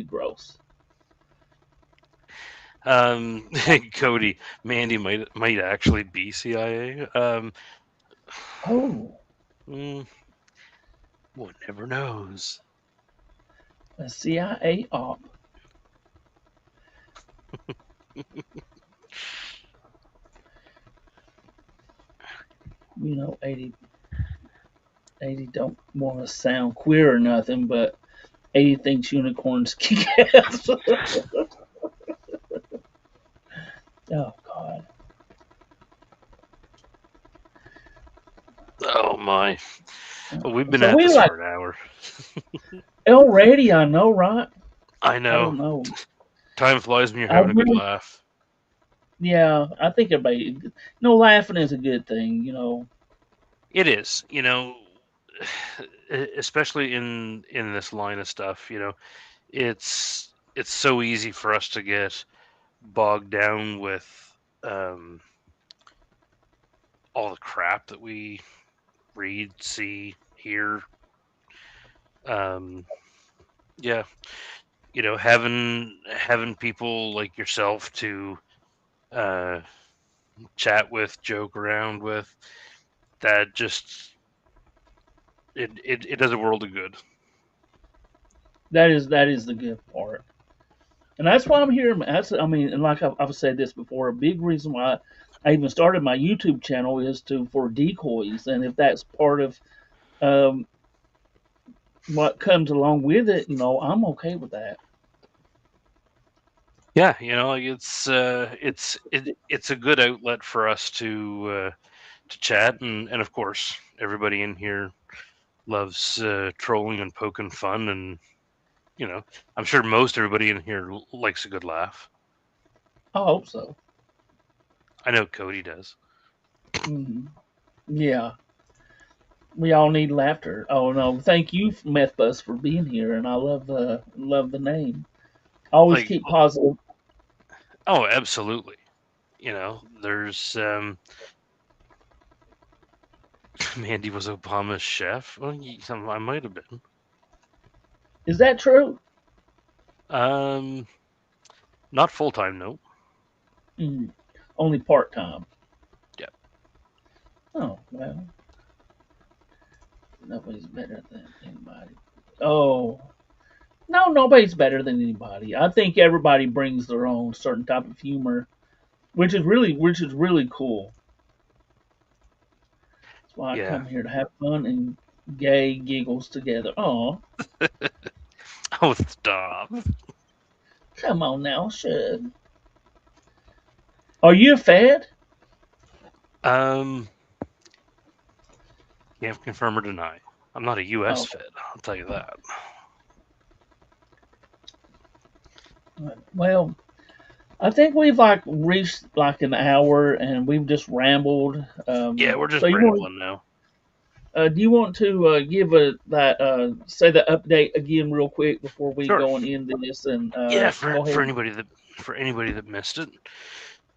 gross. Cody, Mandy might actually be CIA. Oh, Mm, one never knows. a CIA op. You know, 80 don't want to sound queer or nothing, but 80 thinks unicorns kick ass. Oh God. Oh my! Well, we've been So at we this like for an hour. already. I know, right? I I know. don't know. Time flies when you're I having a good really, laugh. yeah. I think everybody, laughing is a good thing. It is, especially in this line of stuff. It's so easy for us to get bogged down with um, all the crap that we read, see, hear. Um, yeah, having people like yourself to uh, chat with, joke around with, that just it does a world of good. That is the good part, and that's why I'm here. I mean, and like I've said this before, a big reason why I even started my YouTube channel is to for decoys, and if that's part of um, what comes along with it, I'm okay with that. Yeah, like it's a good outlet for us to chat, and of course everybody in here loves trolling and poking fun, and you know I'm sure most everybody in here likes a good laugh. I hope so. I know Cody does. Hmm. Yeah, we all need laughter. Oh no, thank you, Methbus, for being here, and I love the name. Always Like, keep positive. oh, absolutely. There's Mandy was Obama's chef. Well, I might have been. Is that true? Um, not full time, no. Mm, only part time. Yeah, Oh well, nobody's better than anybody. Oh no, nobody's better than anybody. I think everybody brings their own certain type of humor, which is really cool. That's why I yeah. come here to have fun and gay giggles together. Oh, Oh, stop. come on now, should. Are you a Fed? Um, can't confirm or deny. I'm not a U.S. Oh, Fed. I'll tell you that. well, I think we've like reached like an hour and we've just rambled. Yeah, we're So just you want rambling now. do you want to give a that say the update again real quick before we Sure. go and end this and Yeah, go for ahead? anybody that missed it.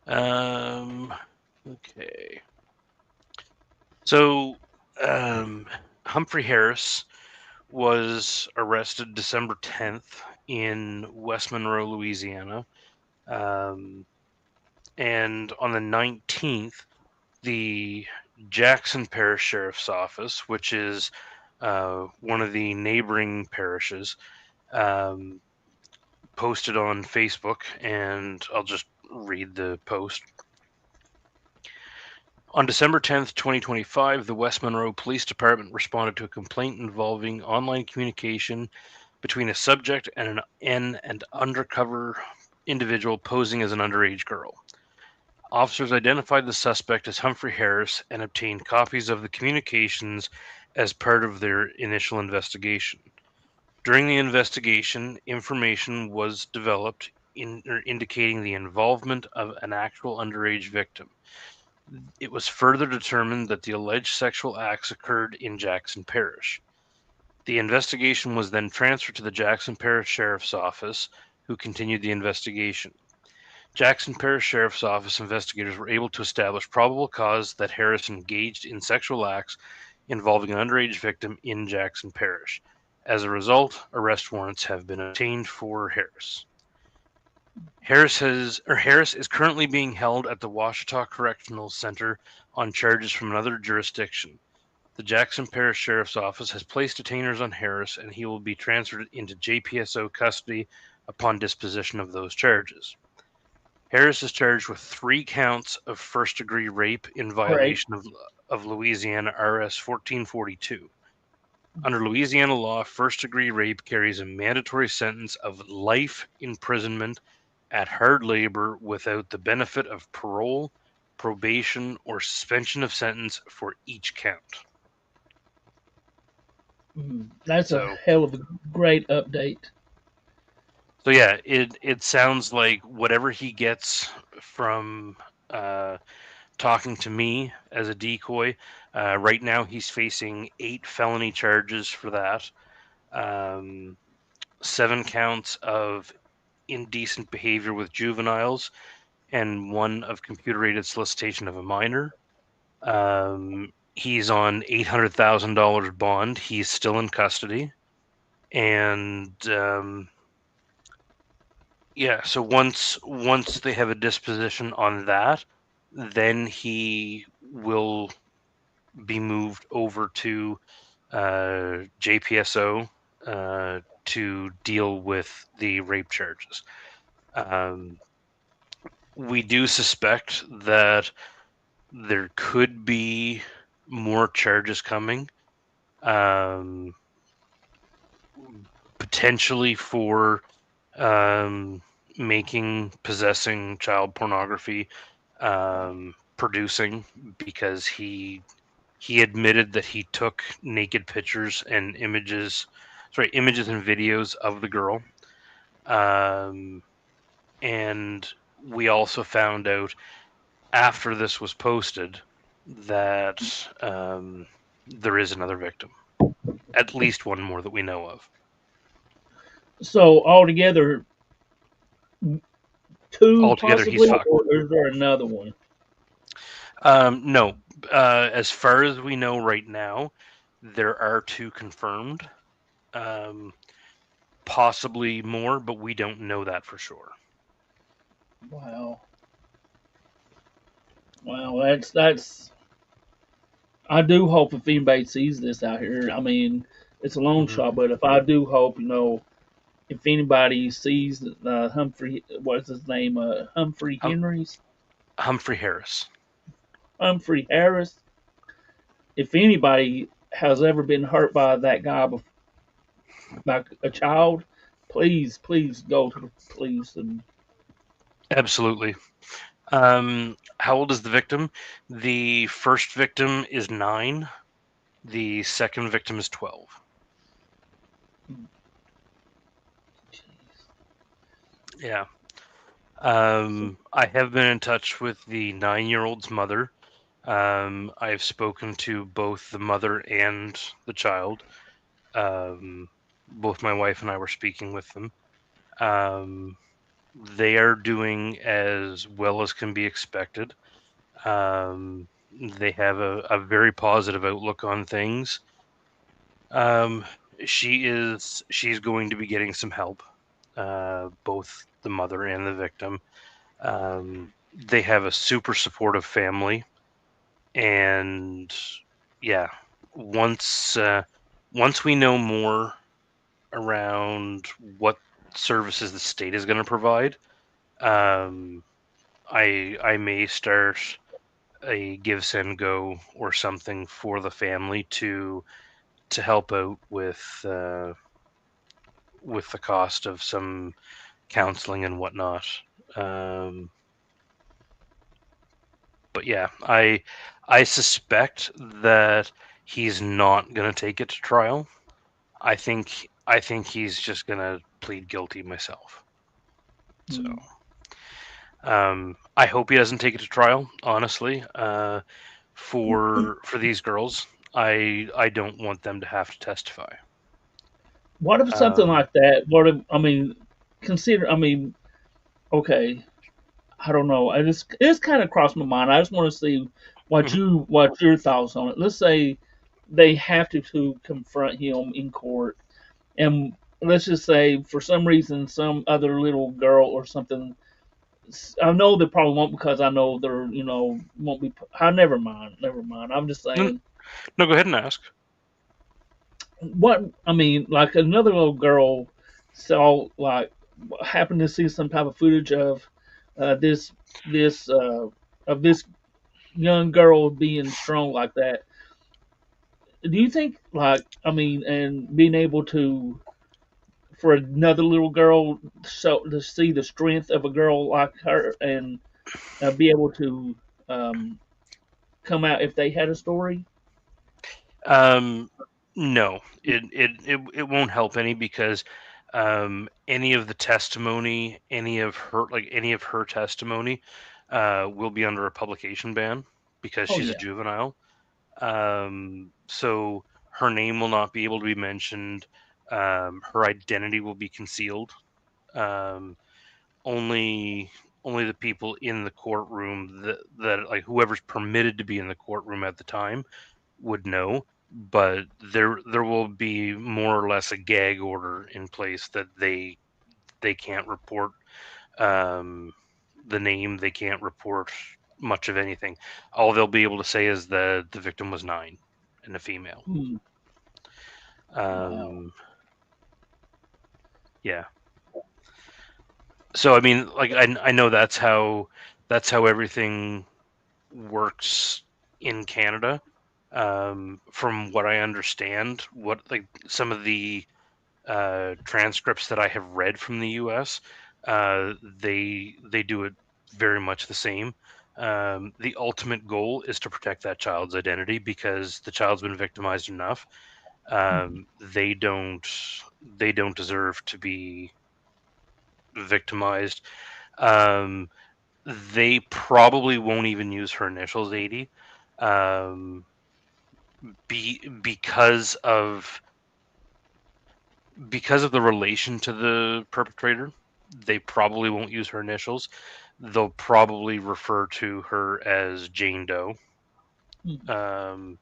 Um, okay. So, um, Humphrey Harris was arrested December 10th in West Monroe, Louisiana. Um, and on the 19th, the Jackson Parish Sheriff's Office, which is one of the neighboring parishes, um, posted on Facebook, and I'll just read the post. On December 10th, 2025, the West Monroe Police Department responded to a complaint involving online communication between a subject and an undercover individual posing as an underage girl. Officers identified the suspect as Humphrey Harris and obtained copies of the communications as part of their initial investigation. During the investigation, information was developed indicating the involvement of an actual underage victim. It was further determined that the alleged sexual acts occurred in Jackson Parish. The investigation was then transferred to the Jackson Parish Sheriff's Office, who continued the investigation. Jackson Parish Sheriff's Office investigators were able to establish probable cause that Harris engaged in sexual acts involving an underage victim in Jackson Parish. As a result, arrest warrants have been obtained for Harris. Harris is currently being held at the Washita Correctional Center on charges from another jurisdiction. The Jackson Parish Sheriff's Office has placed detainers on Harris, and he will be transferred into JPSO custody upon disposition of those charges. Harris is charged with 3 counts of first-degree rape in Great. violation of Louisiana RS 1442. Under Louisiana law, first-degree rape carries a mandatory sentence of life imprisonment at hard labor without the benefit of parole, probation, or suspension of sentence for each count. That's a So, hell of a great update. so yeah, it sounds like whatever he gets from uh, talking to me as a decoy. Right now, he's facing 8 felony charges for that. 7 counts of indecent behavior with juveniles, and 1 of computer-aided solicitation of a minor. He's on $800,000 bond. He's still in custody, and yeah. So once they have a disposition on that, then he will be moved over to JPSO to deal with the rape charges. Um, we do suspect that there could be more charges coming, um, potentially for um, making, possessing child pornography, producing, because he admitted that he took naked pictures and images and videos of the girl. Um, and we also found out after this was posted that there is another victim, at least one more that we know of. So altogether, two Altogether, he's possibly, fucked. or is there another one? No, as far as we know right now, there are 2 confirmed. Um, Possibly more, but we don't know that for sure. Wow. Wow, that's. I do hope if anybody sees this out here, I mean, it's a long Hmm. shot, but if I do hope, if anybody sees Humphrey, what's his name, Humphrey Hum- Henry's Humphrey Harris. Humphrey Harris, if anybody has ever been hurt by that guy, like a child, please go to the police and Absolutely. How old is the victim? The first victim is 9. The second victim is 12. Yeah. I have been in touch with the 9-year-old's mother. I have spoken to both the mother and the child. Both my wife and I were speaking with them. Um, they are doing as well as can be expected. They have a very positive outlook on things. Um, she's going to be getting some help, both the mother and the victim. They have a super supportive family, and yeah, once once we know more around what services the state is going to provide, um, I may start a give send go or something for the family to help out with the cost of some counseling and whatnot. Um, but yeah, I suspect that he's not going to take it to trial. I think he's just going to plead guilty myself. So mm, I hope he doesn't take it to trial. Honestly, for these girls, I don't want them to have to testify. what if something Um, like that? What if I mean, consider? I mean, okay, I don't know. It's kind of crossed my mind. I just want to see mhm. what your thoughts on it. Let's say they have to confront him in court. And let's just say, for some reason, some other little girl or something. I know they probably won't because I know they're won't be. I never mind, never mind. I'm just No, saying no, go ahead and ask. what I mean. Like another little girl saw like happened to see some type of footage of this this of this young girl being strong like that. Do you think like I mean, and being able to for another little girl so to see the strength of a girl like her and be able to um, come out if they had a story? Um, no, it won't help any because any of the testimony, any of her testimony, will be under a publication ban because Oh she's a yeah. juvenile. So her name will not be able to be mentioned. Her identity will be concealed. Um, only only the people in the courtroom that like whoever's permitted to be in the courtroom at the time would know, but there will be more or less a gag order in place that they can't report um, the name, they can't report much of anything. All they'll be able to say is that the victim was 9 and a female. Hmm. Wow. Um, yeah. So I mean, like I know that's how everything works in Canada. From what I understand, what like some of the transcripts that I have read from the U.S., they do it very much the same. The ultimate goal is to protect that child's identity because the child's been victimized enough. Hmm. They don't deserve to be victimized. Um, they probably won't even use her initials, 80, um, because of the relation to the perpetrator. They probably won't use her initials. They'll probably refer to her as Jane Doe, Hmm. um,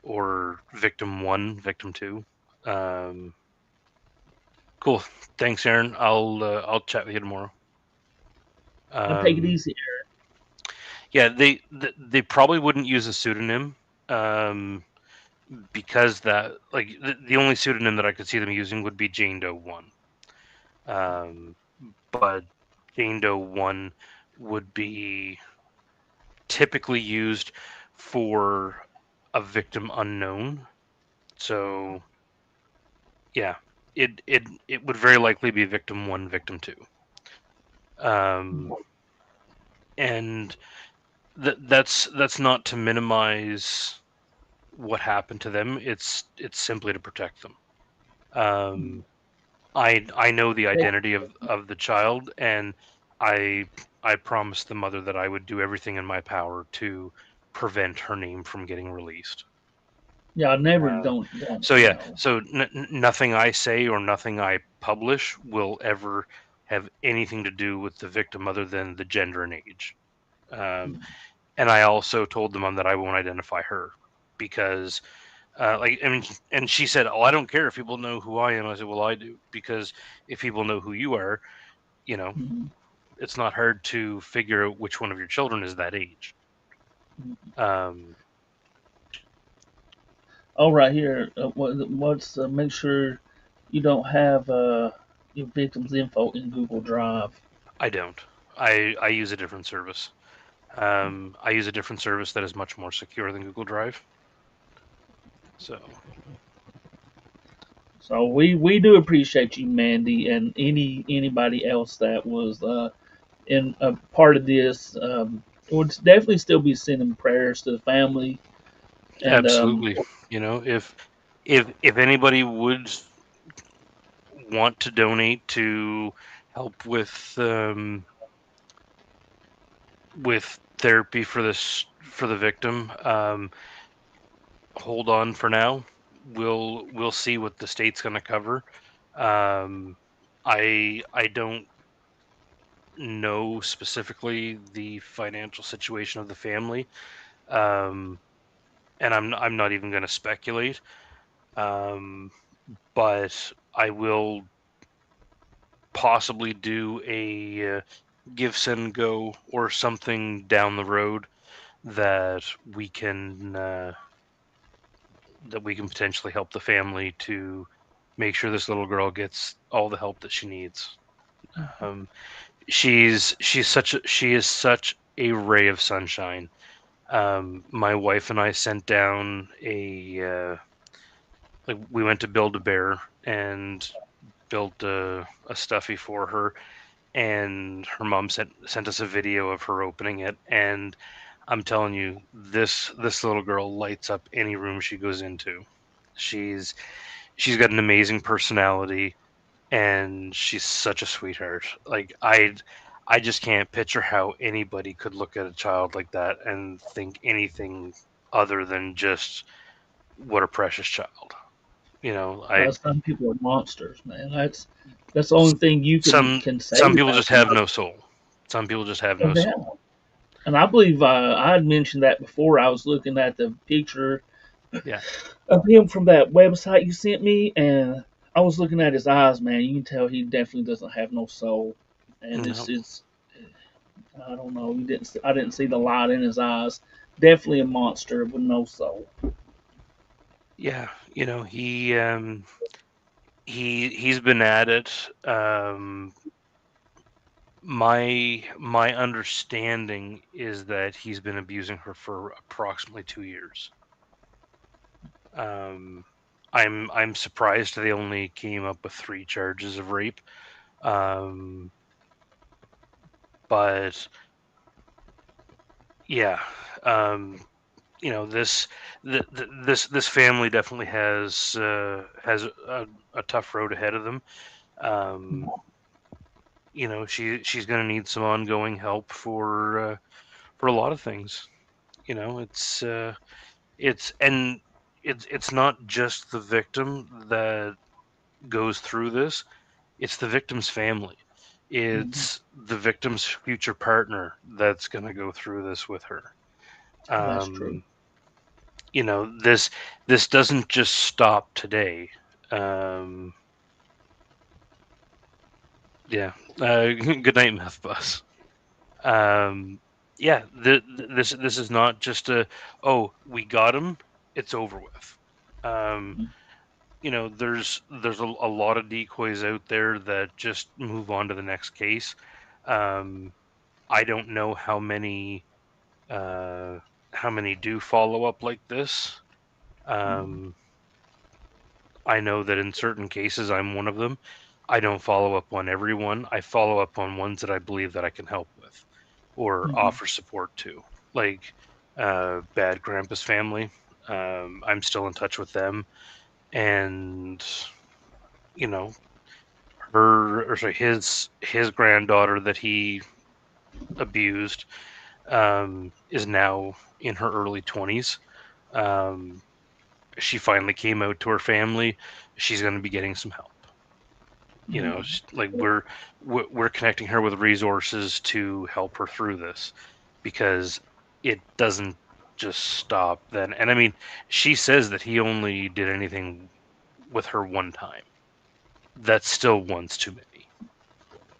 or Victim One, Victim Two. Um, cool. Thanks, Aaron. I'll chat with you tomorrow. And take it Um, easy. yeah, they probably wouldn't use a pseudonym. Um, because that like the only pseudonym that I could see them using would be Jane Doe One. Um, but Jane Doe One would be typically used for a victim unknown. So yeah, it would very likely be victim one, victim two. Um, and that's not to minimize what happened to them. It's simply to protect them. Hmm. Um, I know the Take, identity of the child, and I I promised the mother that I would do everything in my power to prevent her name from getting released. yeah, I never Uh, don't so yeah, so nothing I say or nothing I publish will ever have anything to do with the victim other than the gender and age. Um, Hmm. and I also told the mom that I won't identify her because like I mean, and she said, "Oh, I don't care if people know who I am." I said, "Well, I do because if people know who you are, you know, Hmm. it's not hard to figure out which one of your children is that age." Hmm. Um, Oh, right here. What's make sure you don't have your victim's info in Google Drive. I don't. I use a different service. I use a different service that is much more secure than Google Drive. So So we do appreciate you, Mandy, and anybody else that was in a part of this. Would definitely still be sending prayers to the family and absolutely, if anybody would want to donate to help with therapy for this for the victim, hold on for now. We'll see what the state's going to cover. Um, I don't know specifically the financial situation of the family. Um, and I'm not even going to speculate. Um, but I will possibly do a give send go or something down the road that we can potentially help the family to make sure this little girl gets all the help that she needs. Um, she is such a ray of sunshine. My wife and I sent down like we went to Build a Bear and built a stuffy for her, and her mom sent us a video of her opening it, and I'm telling you, this little girl lights up any room she goes into. She's she's got an amazing personality, and she's such a sweetheart. Like I just can't picture how anybody could look at a child like that and think anything other than just what a precious child. You know, I Some people are monsters, man. That's the only thing you can say some people about just them. have no soul. Some people just have no Yeah. soul. And I believe I had mentioned that before. I was looking at the picture Yeah. of him from that website you sent me, and I was looking at his eyes, man. You can tell he definitely doesn't have no soul, and No. it's I don't know. I didn't see the light in his eyes. Definitely a monster with no soul. Yeah. You know, he's been at it. My understanding is that he's been abusing her for approximately 2 years. Um, I'm surprised they only came up with 3 charges of rape. Um, but yeah, um, you know this family definitely has a tough road ahead of them. Um, you know, she's going to need some ongoing help for a lot of things. You know, it's and it's not just the victim that goes through this. It's the victim's family. Mhm. It's the victim's future partner that's going to go through this with her. That's true. Um, you know, this doesn't just stop today. Um, yeah. Good night, Meth Bus. Um, yeah. This is not just a oh we got him. It's over with. Um, Mhm. you know, there's a lot of decoys out there that just move on to the next case. Um, I don't know uh, how many do follow up like this. Mhm. Um, I know that in certain cases, I'm one of them. I don't follow up on everyone. I follow up on ones that I believe that I can help with or Mhm. offer support to, like Bad Grandpa's family. I'm still in touch with them, and you know, her or sorry, his granddaughter that he abused is now in her early 20s. Um, she finally came out to her family. She's going to be getting some help. You know, Mhm. like we're connecting her with resources to help her through this because it doesn't just stop then. And I mean, she says that he only did anything with her one time. That's still once too many.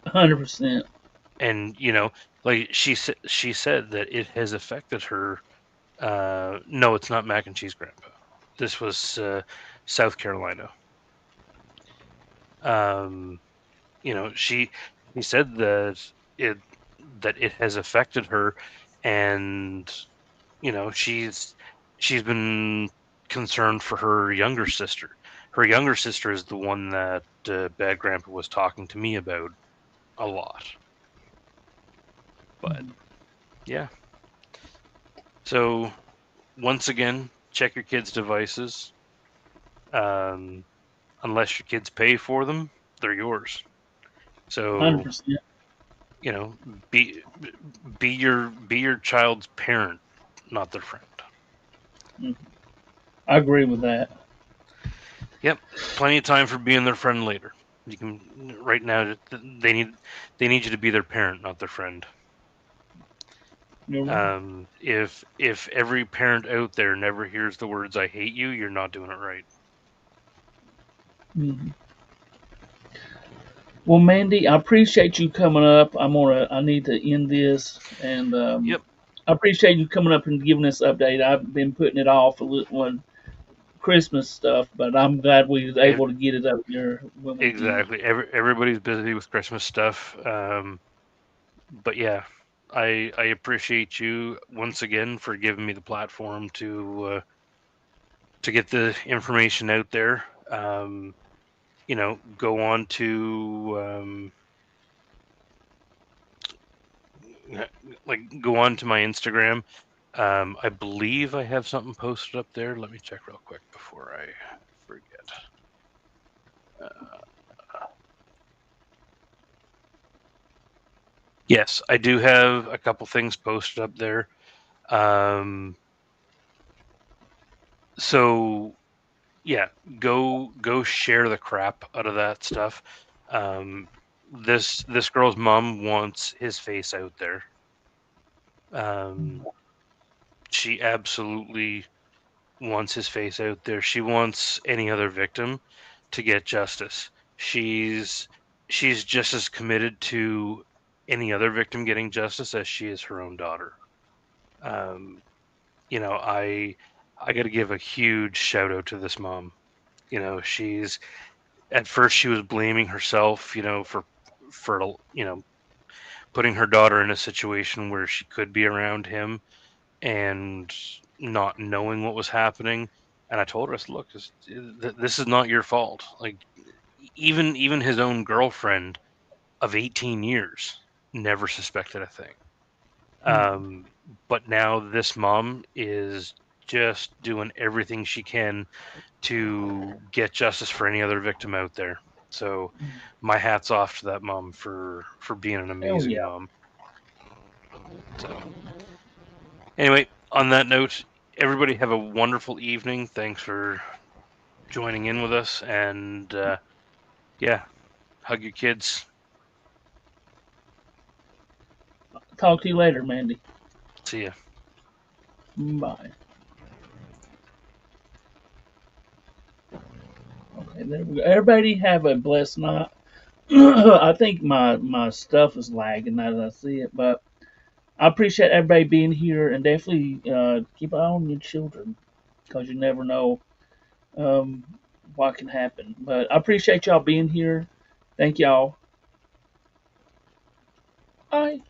100%. And you know, like she said that it has affected her. No, it's not mac and cheese, Grandpa. This was South Carolina. Um, you know, she said it that it has affected her, and you know, she's been concerned for her younger sister. Her younger sister is the one that Bad Grandpa was talking to me about a lot. But Mhm. yeah, so once again, check your kids' devices. Um, unless your kids pay for them, they're yours. So 100%. you know, be be your child's parent, not their friend. Mhm. I agree with that. Yep, plenty of time for being their friend later. You can right now they need you to be their parent, not their friend. You're right. If every parent out there never hears the words "I hate you," you're not doing it right. Mhm. Well, Mandy, I appreciate you coming up. I need to end this, and Yep, I appreciate you coming up and giving this update. I've been putting it off a little on Christmas stuff, but I'm glad we was ev- able to get it up here when we did. exactly. Everybody's busy with Christmas stuff. But yeah, I appreciate you once again for giving me the platform to get the information out there. Go on to go on to my Instagram. I believe I have something posted up there. Let me check real quick before I forget. Yes, I do have a couple things posted up there. Um, so yeah, go share the crap out of that stuff. Um, this girl's mom wants his face out there. Um, she absolutely wants his face out there. She wants any other victim to get justice. She's she's just as committed to any other victim getting justice as she is her own daughter. Um, I got to give a huge shout out to this mom. She's at first she was blaming herself, for putting her daughter in a situation where she could be around him and not knowing what was happening. And I told her, I said, look, this is not your fault. Like even his own girlfriend of 18 years never suspected a thing. Mm, Um, but now this mom is just doing everything she can to get justice for any other victim out there. So mm. my hat's off to that mom for being an Hell amazing yeah. mom. So anyway, on that note, everybody have a wonderful evening. Thanks for joining in with us, and yeah, hug your kids. Talk to you later, Mandy. See ya. Bye. Okay, there we go. Everybody have a blessed night. I think my stuff is lagging now that I see it, but I appreciate everybody being here and definitely keep an eye on your children because you never know um, what can happen. But I appreciate y'all being here. Thank y'all. Bye.